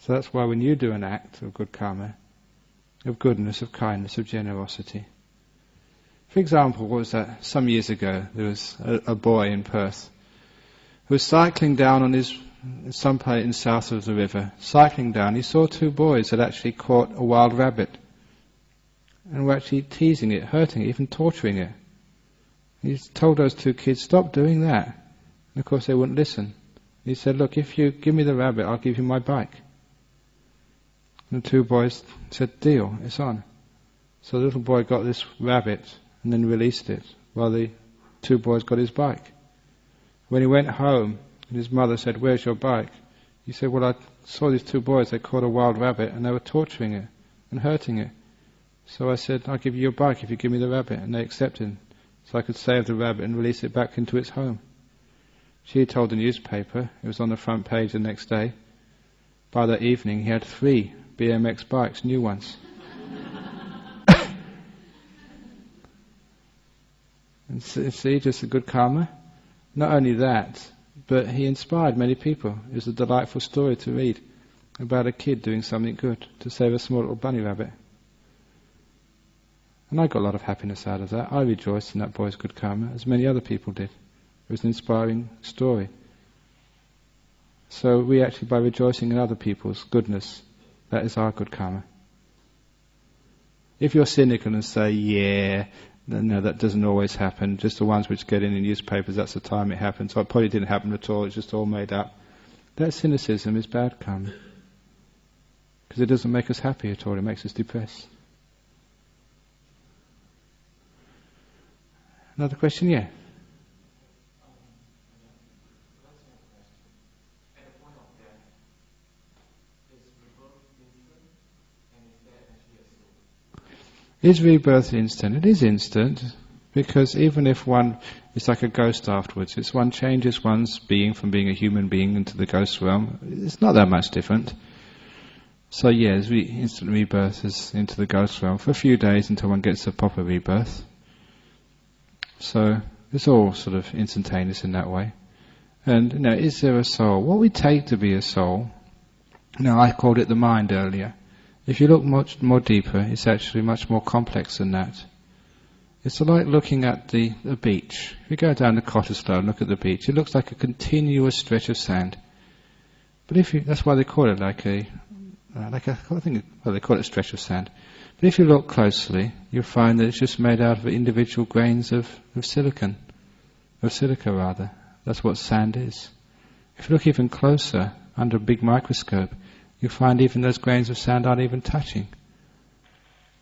So that's why when you do an act of good karma, of goodness, of kindness, of generosity. For example, what was that? Some years ago, there was a boy in Perth who was cycling down on some place in south of the river. Cycling down, he saw two boys had actually caught a wild rabbit and were actually teasing it, hurting it, even torturing it. He told those two kids, stop doing that. And of course they wouldn't listen. He said, look, if you give me the rabbit, I'll give you my bike. And the two boys said, deal, it's on. So the little boy got this rabbit and then released it while the two boys got his bike. When he went home and his mother said, where's your bike? He said, well, I saw these two boys, they caught a wild rabbit and they were torturing it and hurting it. So I said, I'll give you your bike if you give me the rabbit. And they accepted, so I could save the rabbit and release it back into its home. She told the newspaper, it was on the front page the next day. By that evening he had 3 BMX bikes, new ones. And see, just a good karma. Not only that, but he inspired many people. It was a delightful story to read about a kid doing something good to save a small little bunny rabbit. And I got a lot of happiness out of that. I rejoiced in that boy's good karma, as many other people did. It was an inspiring story. So we actually, by rejoicing in other people's goodness, that is our good karma. If you're cynical and say, yeah, no, that doesn't always happen, just the ones which get in the newspapers, that's the time it happened, so it probably didn't happen at all, it's just all made up. That cynicism is bad karma. Because it doesn't make us happy at all, it makes us depressed. Another question? Yeah. Is rebirth instant? It is instant, because even if one is like a ghost afterwards, it's one changes one's being from being a human being into the ghost realm, it's not that much different. So yes, instant rebirth is into the ghost realm for a few days until one gets a proper rebirth. So it's all sort of instantaneous in that way. And is there a soul? What we take to be a soul, I called it the mind earlier. If you look much more deeper, it's actually much more complex than that. It's like looking at the beach. If you go down the Cottesloe and look at the beach, it looks like a continuous stretch of sand. But that's why they call it they call it a stretch of sand. But if you look closely, you'll find that it's just made out of individual grains of silica. That's what sand is. If you look even closer, under a big microscope, you'll find even those grains of sand aren't even touching.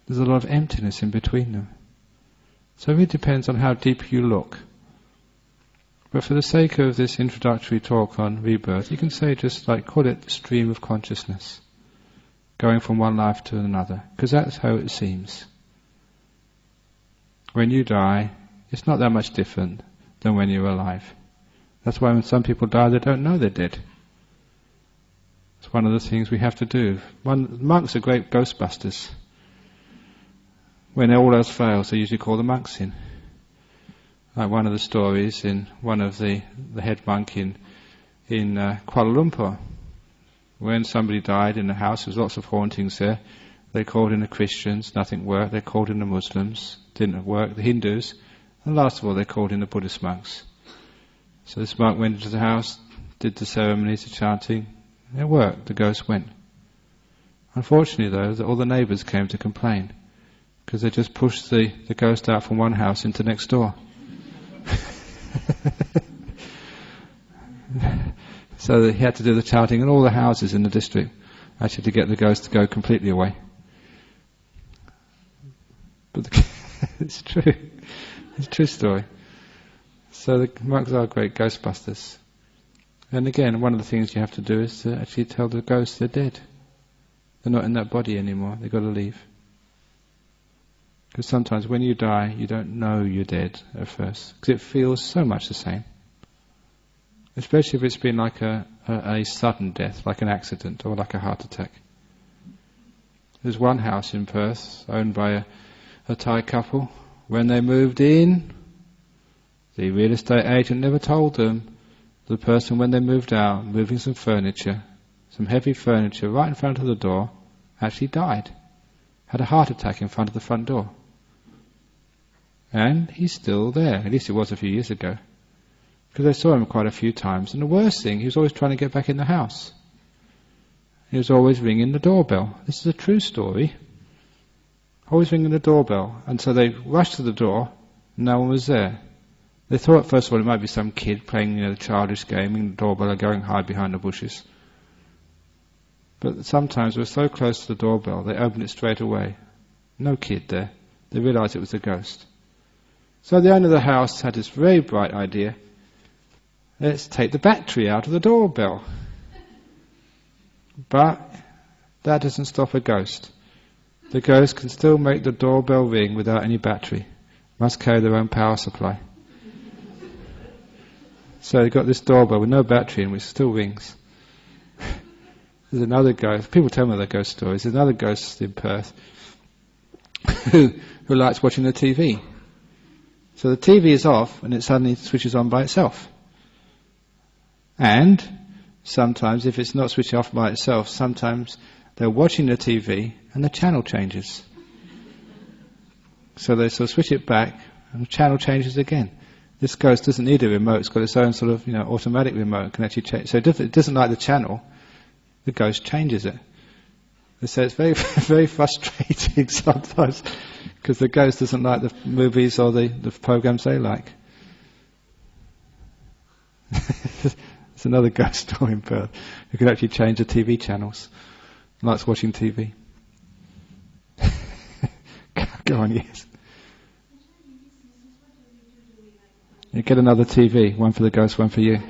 There's a lot of emptiness in between them. So it really depends on how deep you look. But for the sake of this introductory talk on rebirth, you can say call it the stream of consciousness, going from one life to another, because that's how it seems. When you die, it's not that much different than when you're alive. That's why when some people die, they don't know they're dead. It's one of the things we have to do. Monks are great ghostbusters. When all else fails, they usually call the monks in. Like one of the stories in one of the head monk in Kuala Lumpur. When somebody died in a house, there was lots of hauntings there. They called in the Christians, nothing worked. They called in the Muslims, didn't work. The Hindus, and last of all, they called in the Buddhist monks. So this monk went into the house, did the ceremonies, the chanting. It worked. The ghost went. Unfortunately, though, all the neighbours came to complain because they just pushed the ghost out from one house into next door. So he had to do the chanting in all the houses in the district, actually, to get the ghost to go completely away. But it's true. It's a true story. So the monks are great ghostbusters. And again, one of the things you have to do is to actually tell the ghosts they're dead. They're not in that body anymore. They've got to leave. Because sometimes when you die, you don't know you're dead at first, because it feels so much the same. Especially if it's been like a sudden death, like an accident or like a heart attack. There's one house in Perth owned by a Thai couple. When they moved in, the real estate agent never told them. The person, when they moved out, moving some furniture, some heavy furniture right in front of the door, actually died. Had a heart attack in front of the front door. And he's still there. At least it was a few years ago. Because I saw him quite a few times. And the worst thing, he was always trying to get back in the house. He was always ringing the doorbell. This is a true story. Always ringing the doorbell. And so they rushed to the door. No one was there. They thought, first of all, it might be some kid playing the childish game, ringing the doorbell and going hide behind the bushes. But sometimes they were so close to the doorbell, they opened it straight away. No kid there. They realised it was a ghost. So the owner of the house had this very bright idea. Let's take the battery out of the doorbell. But that doesn't stop a ghost. The ghost can still make the doorbell ring without any battery. Must carry their own power supply. So they've got this doorbell with no battery in, which still rings. There's another ghost. People tell me their ghost stories. There's another ghost in Perth who likes watching the TV. So the TV is off and it suddenly switches on by itself. And sometimes, if it's not switched off by itself, sometimes they're watching the TV and the channel changes. So they sort of switch it back and the channel changes again. This ghost doesn't need a remote. It's got its own sort of automatic remote. It can actually change. So if it doesn't like the channel, the ghost changes it. So it's very, very frustrating sometimes because the ghost doesn't like the movies or the programs they like. It's another ghost story in Perth who can actually change the TV channels. Likes watching TV. Go on, yes. You get another TV, one for the ghost, one for you.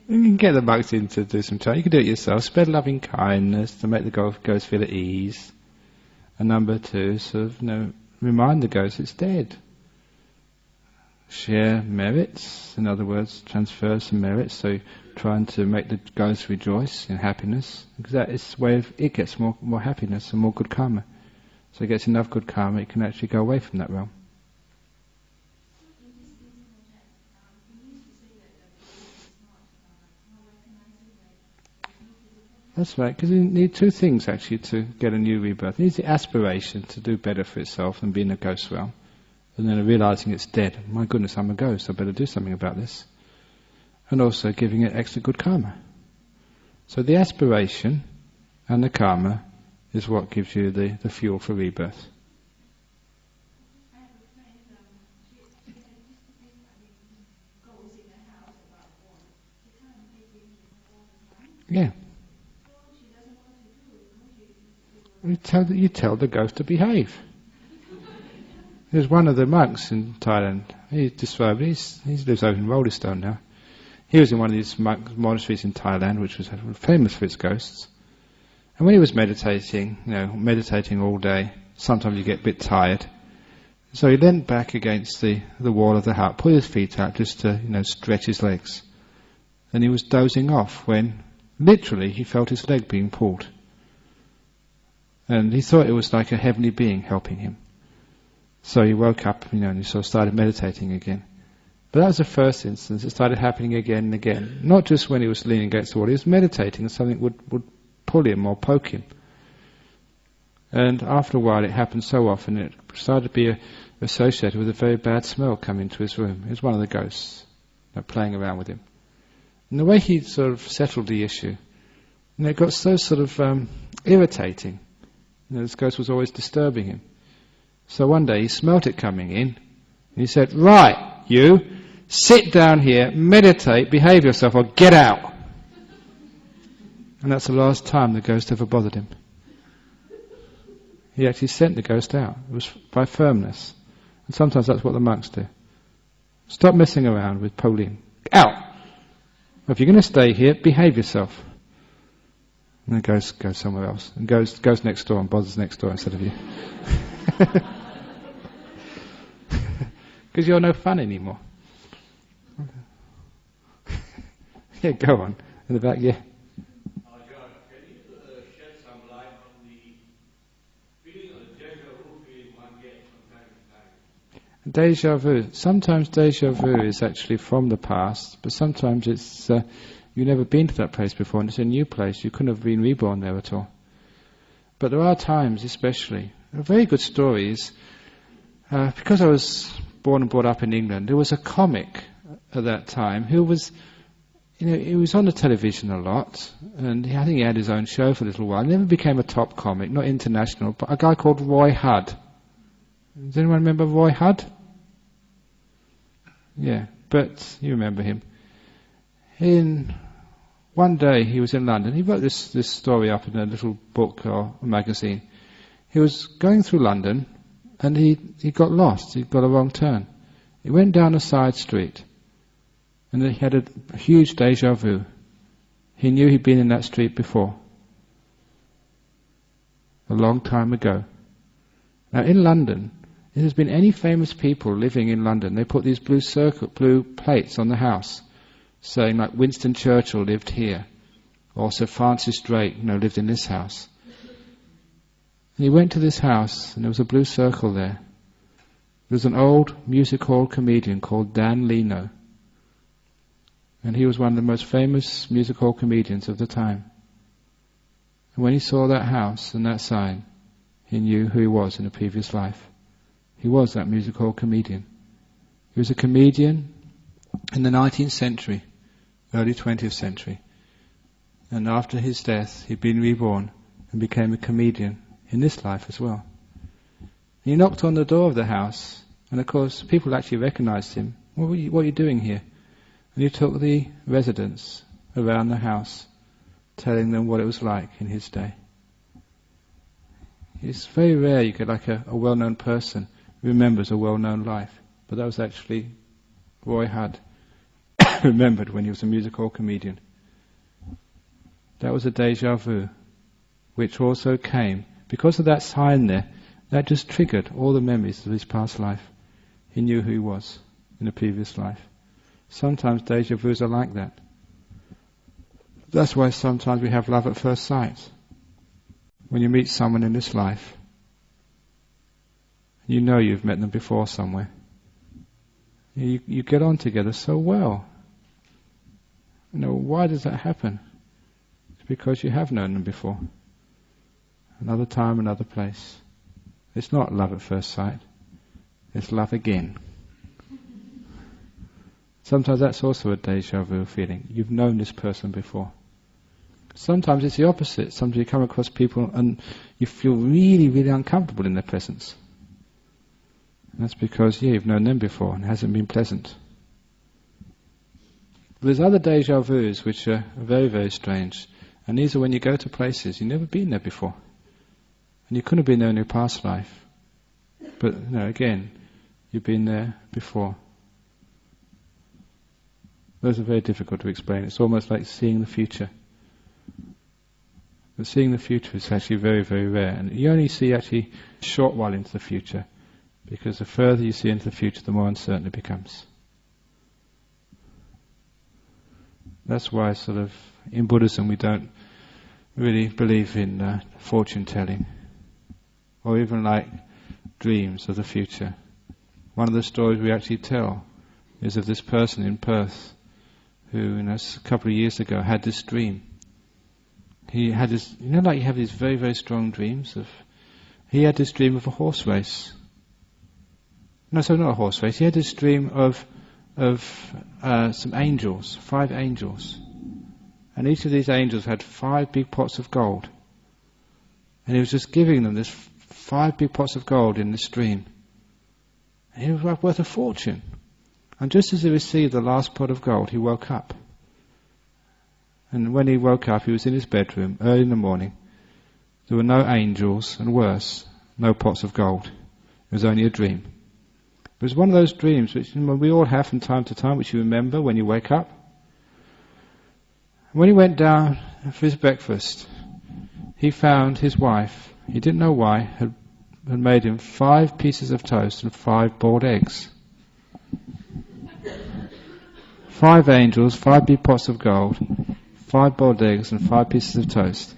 You can get the monks in to do some chanting. You can do it yourself. Spread loving kindness to make the ghost feel at ease. And number 2, sort of, remind the ghost it's dead. Share merits, in other words, transfer some merits. So trying to make the ghost rejoice in happiness, because that is the way it gets more happiness and more good karma. So it gets enough good karma, it can actually go away from that realm. That's right, because you need 2 things actually to get a new rebirth. It needs the aspiration to do better for itself than be in a ghost realm. And then realizing it's dead. My goodness, I'm a ghost, I better do something about this. And also giving it extra good karma. So the aspiration and the karma is what gives you the fuel for rebirth. Yeah. You tell the ghost to behave. There's one of the monks in Thailand. He described. He lives over in Rollestone now. He was in one of these monasteries in Thailand, which was famous for its ghosts. And when he was meditating, meditating all day, sometimes you get a bit tired. So he leant back against the wall of the hut, put his feet up just to stretch his legs. And he was dozing off when literally he felt his leg being pulled. And he thought it was like a heavenly being helping him. So he woke up, and he sort of started meditating again. But that was the first instance. It started happening again and again. Not just when he was leaning against the wall. He was meditating and something would pull him or poke him. And after a while it happened so often it started to be associated with a very bad smell coming into his room. It was one of the ghosts playing around with him. And the way he sort of settled the issue, it got so sort of irritating. This ghost was always disturbing him. So one day he smelt it coming in, and he said, "Right, you, sit down here, meditate, behave yourself, or get out." And that's the last time the ghost ever bothered him. He actually sent the ghost out. It was by firmness. And sometimes that's what the monks do. Stop messing around with Pauline. Out! If you're going to stay here, behave yourself. And the ghost goes somewhere else. And goes next door and bothers next door instead of you. Because you're no fun anymore. Yeah, go on. In the back, yeah. Ajahn, can you shed some light on the feeling of deja vu feeling one gets from time to time? Deja vu. Sometimes deja vu is actually from the past, but sometimes it's you've never been to that place before and it's a new place. You couldn't have been reborn there at all. But there are times especially. A very good story is, because I was born and brought up in England, there was a comic at that time who was, he was on the television a lot, and I think he had his own show for a little while. He never became a top comic, not international, but a guy called Roy Hudd. Does anyone remember Roy Hudd? Yeah, but you remember him. One day he was in London. He wrote this story up in a little book or a magazine. He was going through London, and he got lost. He got a wrong turn. He went down a side street, and he had a huge deja vu. He knew he'd been in that street before, a long time ago. Now in London, if there's been any famous people living in London, they put these blue plates on the house, saying like Winston Churchill lived here, or Sir Francis Drake, lived in this house. And he went to this house, and there was a blue circle there. There was an old music hall comedian called Dan Leno. And he was one of the most famous music hall comedians of the time. And when he saw that house and that sign, he knew who he was in a previous life. He was that music hall comedian. He was a comedian in the 19th century, early 20th century. And after his death, he'd been reborn and became a comedian in this life as well. He knocked on the door of the house, and of course people actually recognized him. What are you doing here? And he took the residents around the house, telling them what it was like in his day. It's very rare you get like a well-known person who remembers a well-known life. But that was actually Roy Hudd remembered when he was a music hall comedian. That was a deja vu, which also came. Because of that sign there, that just triggered all the memories of his past life. He knew who he was in a previous life. Sometimes deja vus are like that. That's why sometimes we have love at first sight. When you meet someone in this life, you know you've met them before somewhere. You get on together so well. Why does that happen? It's because you have known them before. Another time, another place. It's not love at first sight. It's love again. Sometimes that's also a deja vu feeling. You've known this person before. Sometimes it's the opposite. Sometimes you come across people and you feel really, really uncomfortable in their presence. And that's because, you've known them before and it hasn't been pleasant. There's other deja vus which are very, very strange. And these are when you go to places you've never been there before. And you couldn't have been there in your past life. But, again, you've been there before. Those are very difficult to explain. It's almost like seeing the future. But seeing the future is actually very, very rare. And you only see actually a short while into the future. Because the further you see into the future, the more uncertain it becomes. That's why in Buddhism we don't really believe in fortune telling. Or even like dreams of the future. One of the stories we actually tell is of this person in Perth who, a couple of years ago, had this dream. He had this, like you have these very, very strong dreams he had this dream of a horse race. No, so not a horse race. He had this dream of some angels, 5 angels. And each of these angels had 5 big pots of gold. And he was just giving them this 5 big pots of gold in this dream. And it was worth a fortune. And just as he received the last pot of gold, he woke up. And when he woke up, he was in his bedroom early in the morning. There were no angels, and worse, no pots of gold. It was only a dream. It was one of those dreams which we all have from time to time, which you remember when you wake up. When he went down for his breakfast, he found his wife, he didn't know why, had made him 5 pieces of toast and 5 boiled eggs. 5 angels, 5 big pots of gold, 5 boiled eggs and 5 pieces of toast.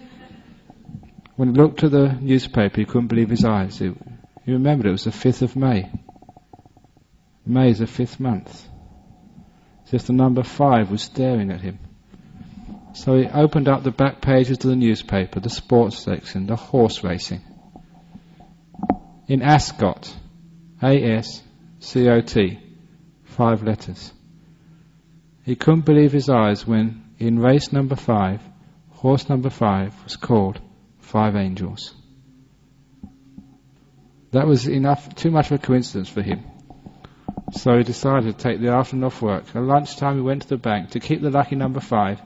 When he looked at the newspaper, he couldn't believe his eyes. He remembered it was the 5th of May. May is the 5th month. As if the number 5 was staring at him. So he opened up the back pages of the newspaper, the sports section, the horse racing. In Ascot, A-S-C-O-T, 5 letters. He couldn't believe his eyes when, in race number 5, horse number 5 was called 5 Angels. That was too much of a coincidence for him. So he decided to take the afternoon off work. At lunchtime he went to the bank to keep the lucky number 5.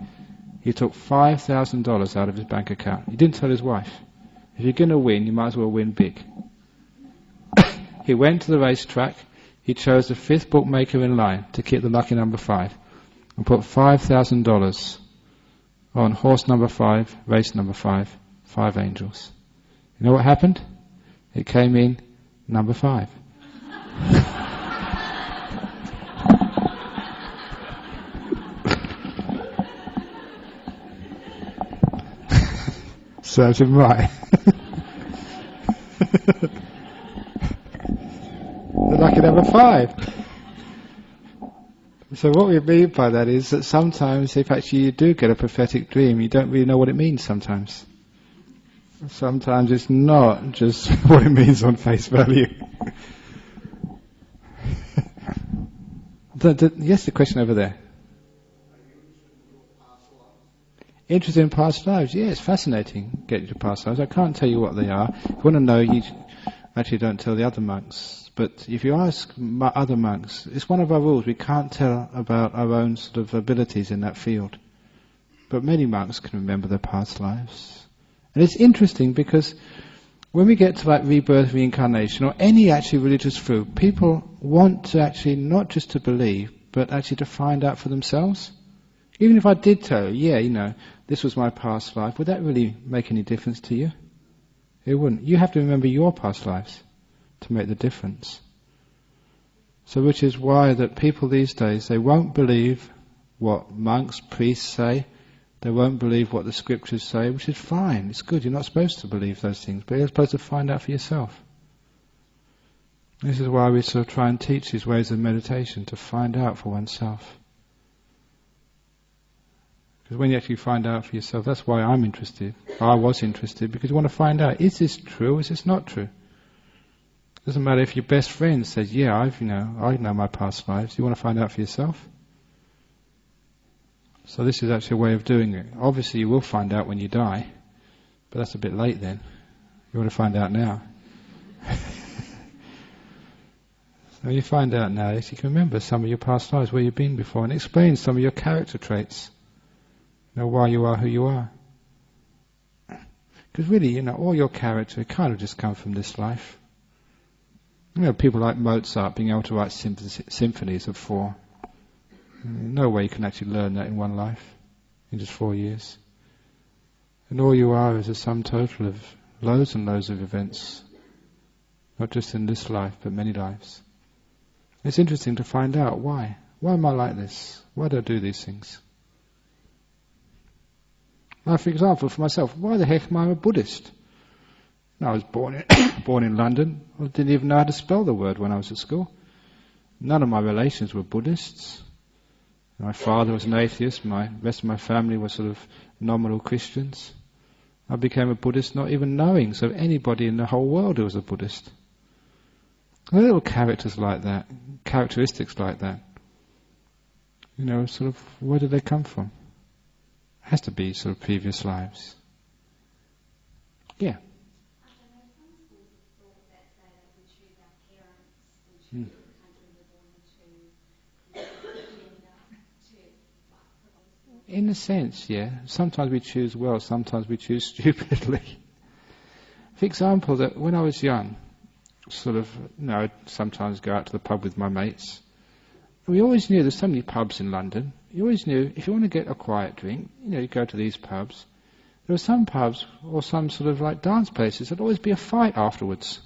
He took $5,000 out of his bank account. He didn't tell his wife. If you're going to win, you might as well win big. He went to the racetrack. He chose the 5th bookmaker in line to keep the lucky number 5 and put $5,000 on horse number 5, race number 5, 5 Angels. You know what happened? It came in number 5. Serves him right. The lucky number 5. So what we mean by that is that sometimes if actually you do get a prophetic dream, you don't really know what it means sometimes. Sometimes it's not just what it means on face value. Yes, the question over there. Interested in past lives? Yeah, it's fascinating getting to past lives. I can't tell you what they are. If you want to know, you actually don't tell the other monks. But if you ask other monks, it's one of our rules. We can't tell about our own sort of abilities in that field. But many monks can remember their past lives. And it's interesting because when we get to like rebirth, reincarnation, or any actually religious food, people want to actually not just to believe, but actually to find out for themselves. Even if I did tell you, this was my past life, would that really make any difference to you? It wouldn't. You have to remember your past lives to make the difference. So which is why that people these days, they won't believe what monks, priests say, they won't believe what the scriptures say, which is fine, it's good, you're not supposed to believe those things, but you're supposed to find out for yourself. This is why we sort of try and teach these ways of meditation, to find out for oneself. Because when you actually find out for yourself, that's why I'm interested. I was interested, because you want to find out, is this true, is this not true? It doesn't matter if your best friend says, I know my past lives. You want to find out for yourself? So this is actually a way of doing it. Obviously you will find out when you die, but that's a bit late then. You want to find out now. So you find out now, you can remember some of your past lives, where you've been before, and explain some of your character traits. Why you are who you are. Because really, all your character kind of just comes from this life. People like Mozart being able to write symphonies of 4. No way you can actually learn that in one life, in just 4 years. And all you are is a sum total of loads and loads of events, not just in this life, but many lives. It's interesting to find out why. Why am I like this? Why do I do these things? Now, for example, for myself, why the heck am I a Buddhist? I was born in London. I didn't even know how to spell the word when I was at school. None of my relations were Buddhists. My father was an atheist. The rest of my family were sort of nominal Christians. I became a Buddhist not even knowing, so anybody in the whole world who was a Buddhist. Little characters like that, characteristics like that. Sort of, where did they come from? It has to be sort of previous lives. Yeah. In a sense, yeah. Sometimes we choose well, sometimes we choose stupidly. For example, that when I was young, I'd sometimes go out to the pub with my mates. We always knew there's so many pubs in London. You always knew if you want to get a quiet drink, you go to these pubs. There were some pubs or some sort of like dance places, there'd always be a fight afterwards.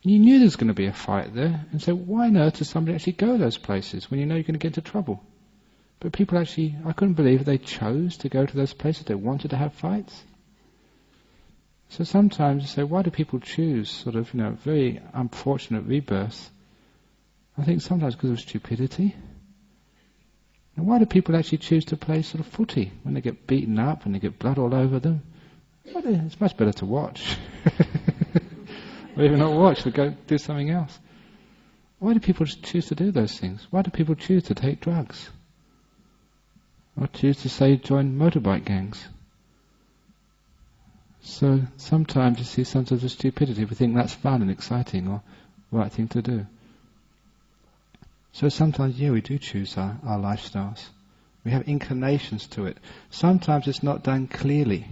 And you knew there was going to be a fight there, and so why on earth does somebody actually go to those places when you know you're going to get into trouble? But people actually, I couldn't believe they chose to go to those places, they wanted to have fights. So sometimes you say, why do people choose sort of, very unfortunate rebirths? I think sometimes because of stupidity. And why do people actually choose to play sort of footy when they get beaten up and they get blood all over them? Well, it's much better to watch. Or even not watch, but go do something else. Why do people choose to do those things? Why do people choose to take drugs? Or choose to, say, join motorbike gangs? So sometimes you see some sort of stupidity. We think that's fun and exciting or the right thing to do. So sometimes, we do choose our lifestyles. We have inclinations to it. Sometimes it's not done clearly.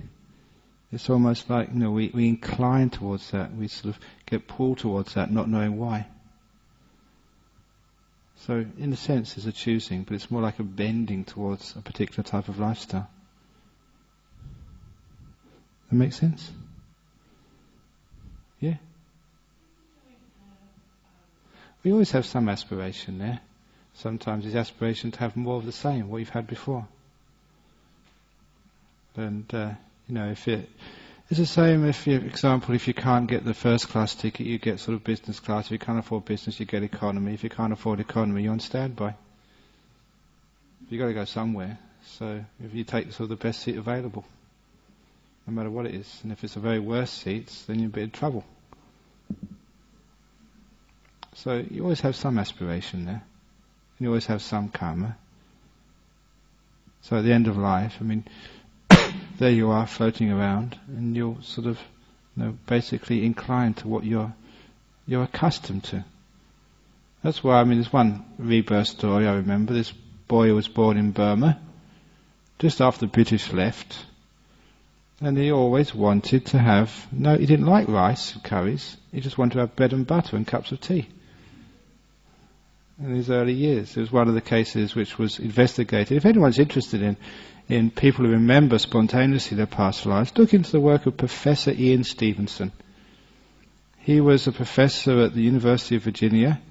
It's almost like, we incline towards that. We sort of get pulled towards that, not knowing why. So in a sense it's a choosing, but it's more like a bending towards a particular type of lifestyle. That make sense? Yeah? We always have some aspiration there. Sometimes it's aspiration to have more of the same, what you've had before. And, it's the same if you, for example, if you can't get the first class ticket, you get sort of business class. If you can't afford business, you get economy. If you can't afford economy, you're on standby. You've got to go somewhere. So if you take sort of the best seat available, no matter what it is, and if it's a very worst seat, then you're a bit in trouble. So you always have some aspiration there. And you always have some karma. So at the end of life, there you are floating around, and you're sort of, basically inclined to what you're accustomed to. That's why, there's one rebirth story I remember. This boy who was born in Burma, just after the British left, and he always wanted to have, he didn't like rice and curries, he just wanted to have bread and butter and cups of tea. in his early years. It was one of the cases which was investigated. If anyone's interested in people who remember spontaneously their past lives, look into the work of Professor Ian Stevenson. He was a professor at the University of Virginia,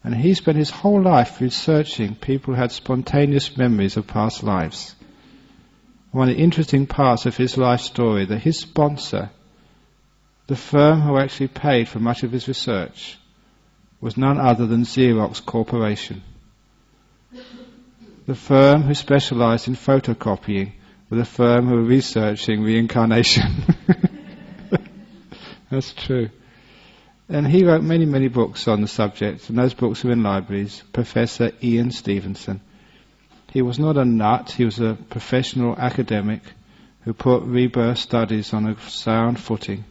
and he spent his whole life researching people who had spontaneous memories of past lives. One of the interesting parts of his life story, that his sponsor, the firm who actually paid for much of his research, was none other than Xerox Corporation. The firm who specialized in photocopying were the firm who were researching reincarnation. That's true. And he wrote many, many books on the subject, and those books are in libraries. Professor Ian Stevenson. He was not a nut, he was a professional academic who put rebirth studies on a sound footing.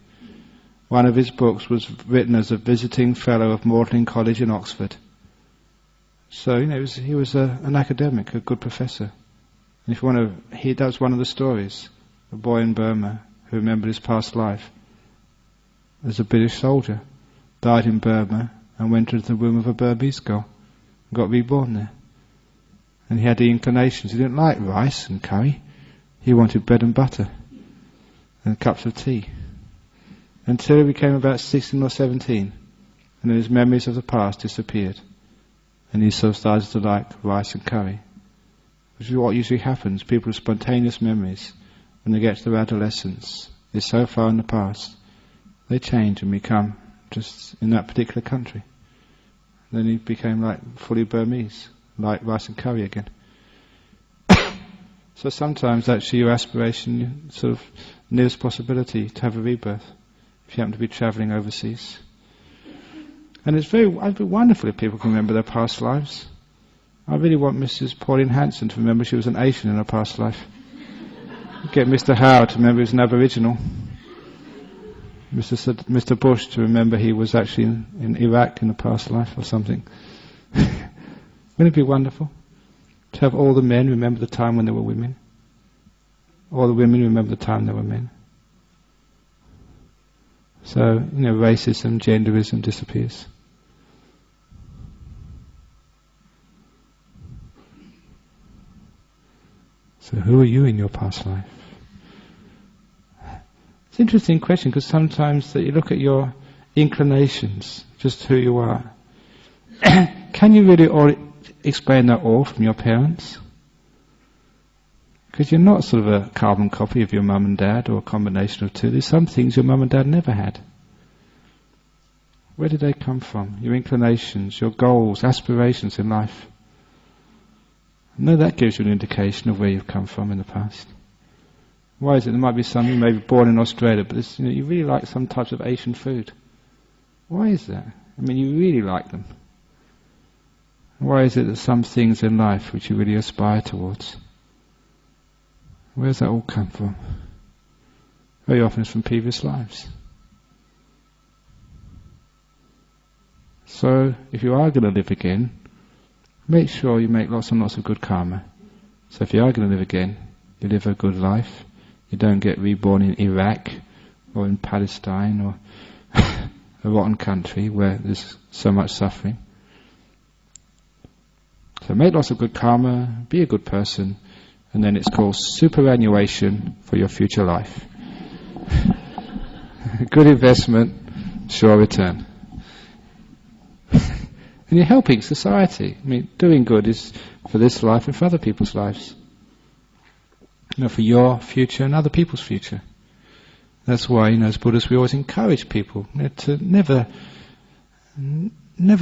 One of his books was written as a visiting fellow of Magdalen College in Oxford. So, he was an academic, a good professor. And if you want to, that was one of the stories. A boy in Burma who remembered his past life as a British soldier, died in Burma and went into the womb of a Burmese girl and got reborn there. And he had the inclinations. He didn't like rice and curry. He wanted bread and butter and cups of tea. Until he became about 16 or 17, and then his memories of the past disappeared. And he sort of started to like rice and curry. Which is what usually happens. People with spontaneous memories, when they get to their adolescence, they're so far in the past, they change and become just in that particular country. Then he became like fully Burmese, like rice and curry again. So sometimes actually your aspiration, sort of nearest possibility to have a rebirth, if you happen to be travelling overseas. And it'd be wonderful if people can remember their past lives. I really want Mrs. Pauline Hanson to remember she was an Asian in her past life. Get Mr. Howard to remember he was an Aboriginal. Mr. Bush to remember he was actually in Iraq in a past life or something. Wouldn't it be wonderful to have all the men remember the time when they were women? All the women remember the time they were men. So, racism, genderism disappears. So who are you in your past life? It's an interesting question, because sometimes that you look at your inclinations, just who you are. Can you really explain that all from your parents? Because you're not sort of a carbon copy of your mum and dad, or a combination of two. There's some things your mum and dad never had. Where did they come from? Your inclinations, your goals, aspirations in life. No, that gives you an indication of where you've come from in the past. Why is it? There might be some, you may be born in Australia, but you really like some types of Asian food. Why is that? I mean, you really like them. Why is it that some things in life which you really aspire towards? Where does that all come from? Very often it's from previous lives. So, if you are going to live again, make sure you make lots and lots of good karma. So if you are going to live again, you live a good life. You don't get reborn in Iraq or in Palestine or a rotten country where there's so much suffering. So make lots of good karma, be a good person, and then it's called superannuation for your future life. Good investment, sure return. And you're helping society. I mean, doing good is for this life and for other people's lives. For your future and other people's future. That's why, as Buddhists, we always encourage people to never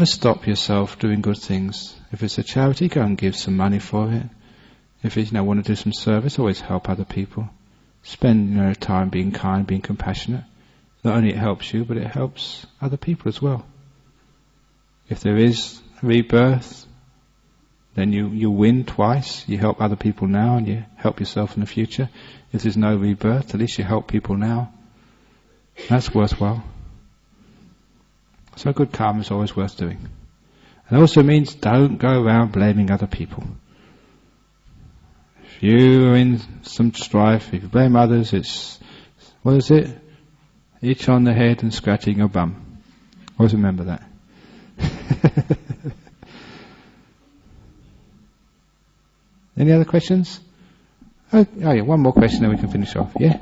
stop yourself doing good things. If it's a charity, go and give some money for it. If you want to do some service, always help other people. Spend time being kind, being compassionate. Not only it helps you, but it helps other people as well. If there is rebirth, then you win twice. You help other people now and you help yourself in the future. If there's no rebirth, at least you help people now. That's worthwhile. So good karma is always worth doing. And it also means don't go around blaming other people. If you are in some strife, if you blame others, it's, what is it? Each on the head and scratching your bum. Always remember that. Any other questions? Oh yeah, one more question, then we can finish off. Yeah.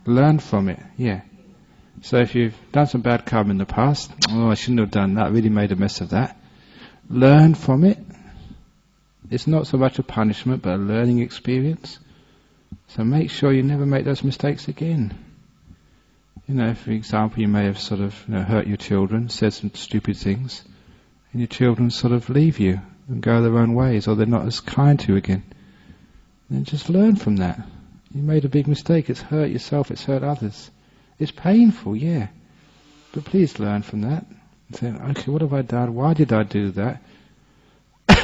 Learn from it, yeah. So if you've done some bad karma in the past, I shouldn't have done that, really made a mess of that. Learn from it. It's not so much a punishment, but a learning experience. So make sure you never make those mistakes again. For example, you may have sort of hurt your children, said some stupid things, and your children sort of leave you and go their own ways, or they're not as kind to you again. Then just learn from that. You made a big mistake, it's hurt yourself, it's hurt others. It's painful, yeah. But please learn from that. And say, okay, what have I done? Why did I do that?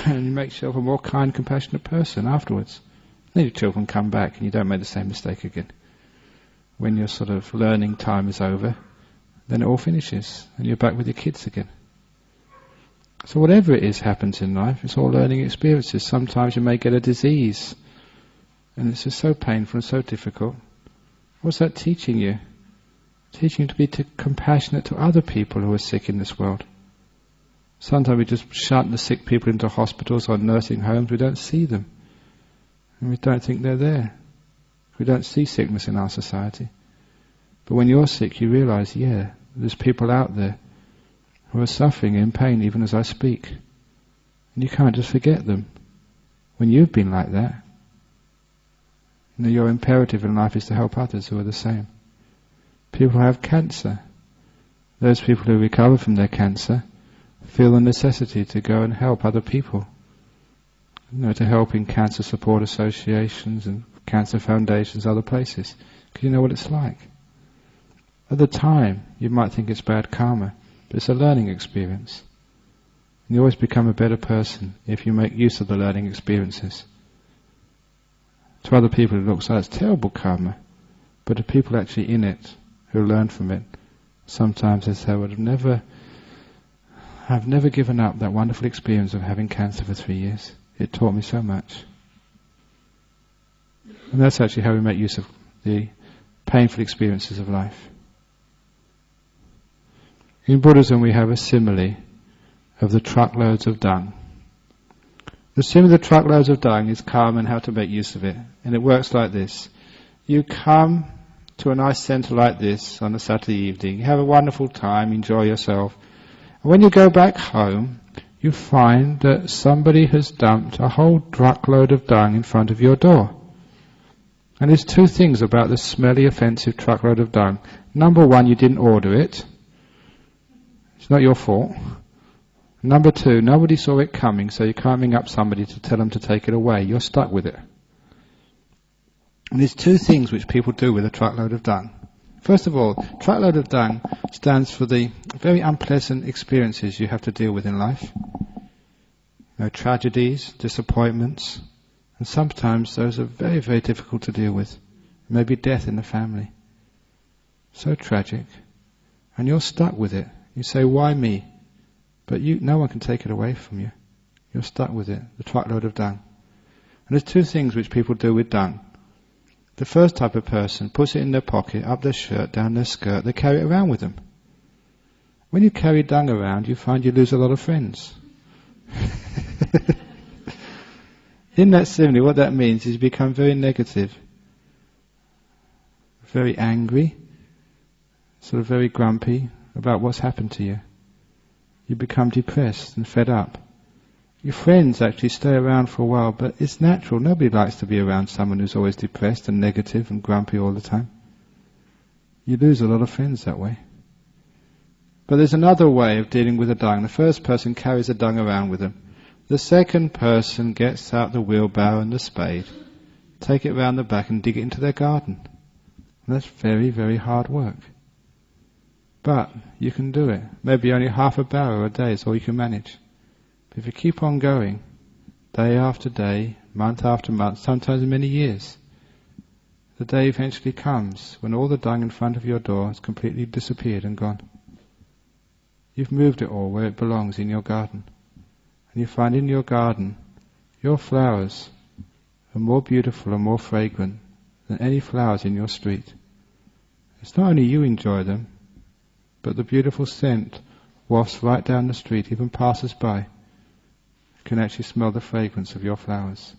And you make yourself a more kind, compassionate person afterwards. Then your children come back and you don't make the same mistake again. When your sort of learning time is over, then it all finishes and you're back with your kids again. So whatever it is happens in life, it's all learning experiences. Sometimes you may get a disease and it's just so painful and so difficult. What's that teaching you? Teaching you to be compassionate to other people who are sick in this world. Sometimes we just shut the sick people into hospitals or nursing homes. We don't see them. And we don't think they're there. We don't see sickness in our society. But when you're sick, you realize, yeah, there's people out there who are suffering in pain even as I speak. And you can't just forget them. When you've been like that, your imperative in life is to help others who are the same. People who have cancer, those people who recover from their cancer, feel the necessity to go and help other people. To help in cancer support associations and cancer foundations, other places. Because you know what it's like. At the time, you might think it's bad karma, but it's a learning experience. And you always become a better person if you make use of the learning experiences. To other people it looks like it's terrible karma, but to people actually in it, who learn from it, sometimes they say, I've never given up that wonderful experience of having cancer for 3 years. It taught me so much. And that's actually how we make use of the painful experiences of life. In Buddhism we have a simile of the truckloads of dung. The simile of the truckloads of dung is karma and how to make use of it. And it works like this. You come to a nice centre like this on a Saturday evening, you have a wonderful time, enjoy yourself. And when you go back home, you find that somebody has dumped a whole truckload of dung in front of your door. And there's two things about the smelly, offensive truckload of dung. Number one, you didn't order it. It's not your fault. Number two, nobody saw it coming, so you can't ring up somebody to tell them to take it away. You're stuck with it. And there's two things which people do with a truckload of dung. First of all, truckload of dung stands for the very unpleasant experiences you have to deal with in life. Tragedies, disappointments, and sometimes those are very, very difficult to deal with. Maybe death in the family. So tragic. And you're stuck with it. You say, why me? But no one can take it away from you. You're stuck with it, the truckload of dung. And there's two things which people do with dung. The first type of person puts it in their pocket, up their shirt, down their skirt, they carry it around with them. When you carry dung around, you find you lose a lot of friends. In that simile, what that means is you become very negative, very angry, sort of very grumpy about what's happened to you. You become depressed and fed up. Your friends actually stay around for a while, but it's natural. Nobody likes to be around someone who's always depressed and negative and grumpy all the time. You lose a lot of friends that way. But there's another way of dealing with the dung. The first person carries the dung around with them. The second person gets out the wheelbarrow and the spade, take it round the back and dig it into their garden. And that's very, very hard work. But you can do it. Maybe only half a barrow a day is all you can manage. But if you keep on going, day after day, month after month, sometimes many years, the day eventually comes when all the dung in front of your door has completely disappeared and gone. You've moved it all where it belongs, in your garden. And you find in your garden, your flowers are more beautiful and more fragrant than any flowers in your street. It's not only you enjoy them, but the beautiful scent wafts right down the street, even passers-by can actually smell the fragrance of your flowers.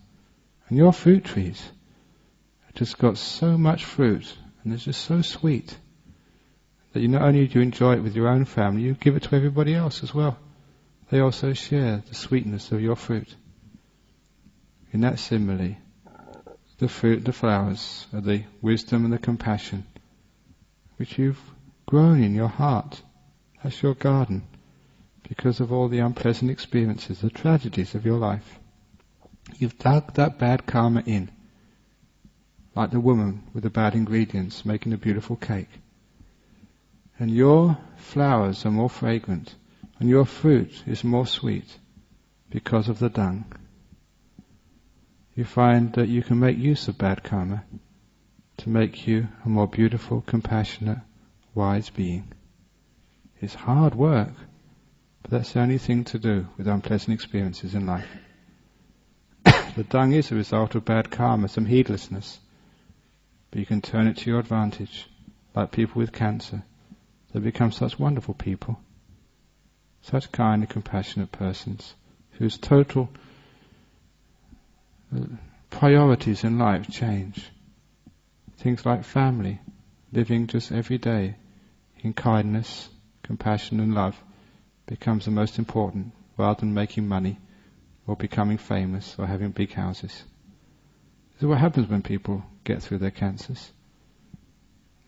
And your fruit trees have just got so much fruit, and it's just so sweet, that you not only do you enjoy it with your own family, you give it to everybody else as well. They also share the sweetness of your fruit. In that simile, the fruit, the flowers, are the wisdom and the compassion which you've grown in your heart. That's your garden, because of all the unpleasant experiences, the tragedies of your life. You've dug that bad karma in, like the woman with the bad ingredients making a beautiful cake. And your flowers are more fragrant, and your fruit is more sweet because of the dung. You find that you can make use of bad karma to make you a more beautiful, compassionate, wise being. It's hard work, but that's the only thing to do with unpleasant experiences in life. The dung is a result of bad karma, some heedlessness, but you can turn it to your advantage, like people with cancer. They become such wonderful people, such kind and compassionate persons, whose total priorities in life change. Things like family, living just every day in kindness, compassion and love becomes the most important, rather than making money or becoming famous or having big houses. This is what happens when people get through their cancers.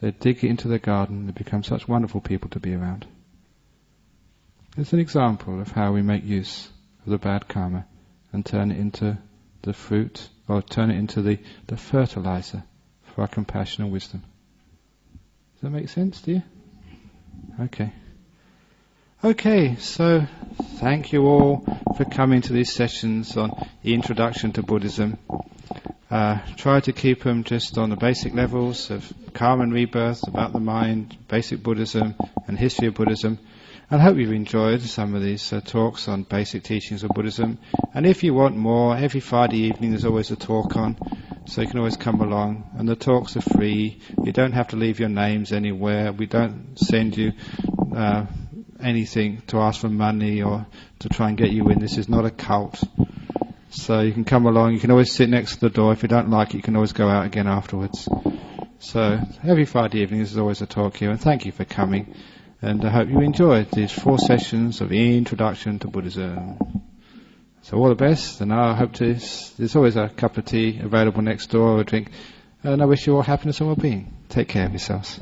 They dig it into their garden, they become such wonderful people to be around. It's an example of how we make use of the bad karma and turn it into the fruit, or turn it into the fertilizer for our compassion and wisdom. Does that make sense to you? Okay, so thank you all for coming to these sessions on the introduction to Buddhism. Try to keep them just on the basic levels of Kamma and Rebirth, about the mind, basic Buddhism and history of Buddhism. And I hope you've enjoyed some of these talks on basic teachings of Buddhism. And if you want more, every Friday evening there's always a talk on, so you can always come along. And the talks are free. You don't have to leave your names anywhere. We don't send you anything to ask for money or to try and get you in. This is not a cult. So you can come along. You can always sit next to the door. If you don't like it, you can always go out again afterwards. So every Friday evening there's always a talk here. And thank you for coming. And I hope you enjoyed these 4 sessions of Introduction to Buddhism. So all the best, and I hope there's always a cup of tea available next door or a drink. And I wish you all happiness and well-being. Take care of yourselves.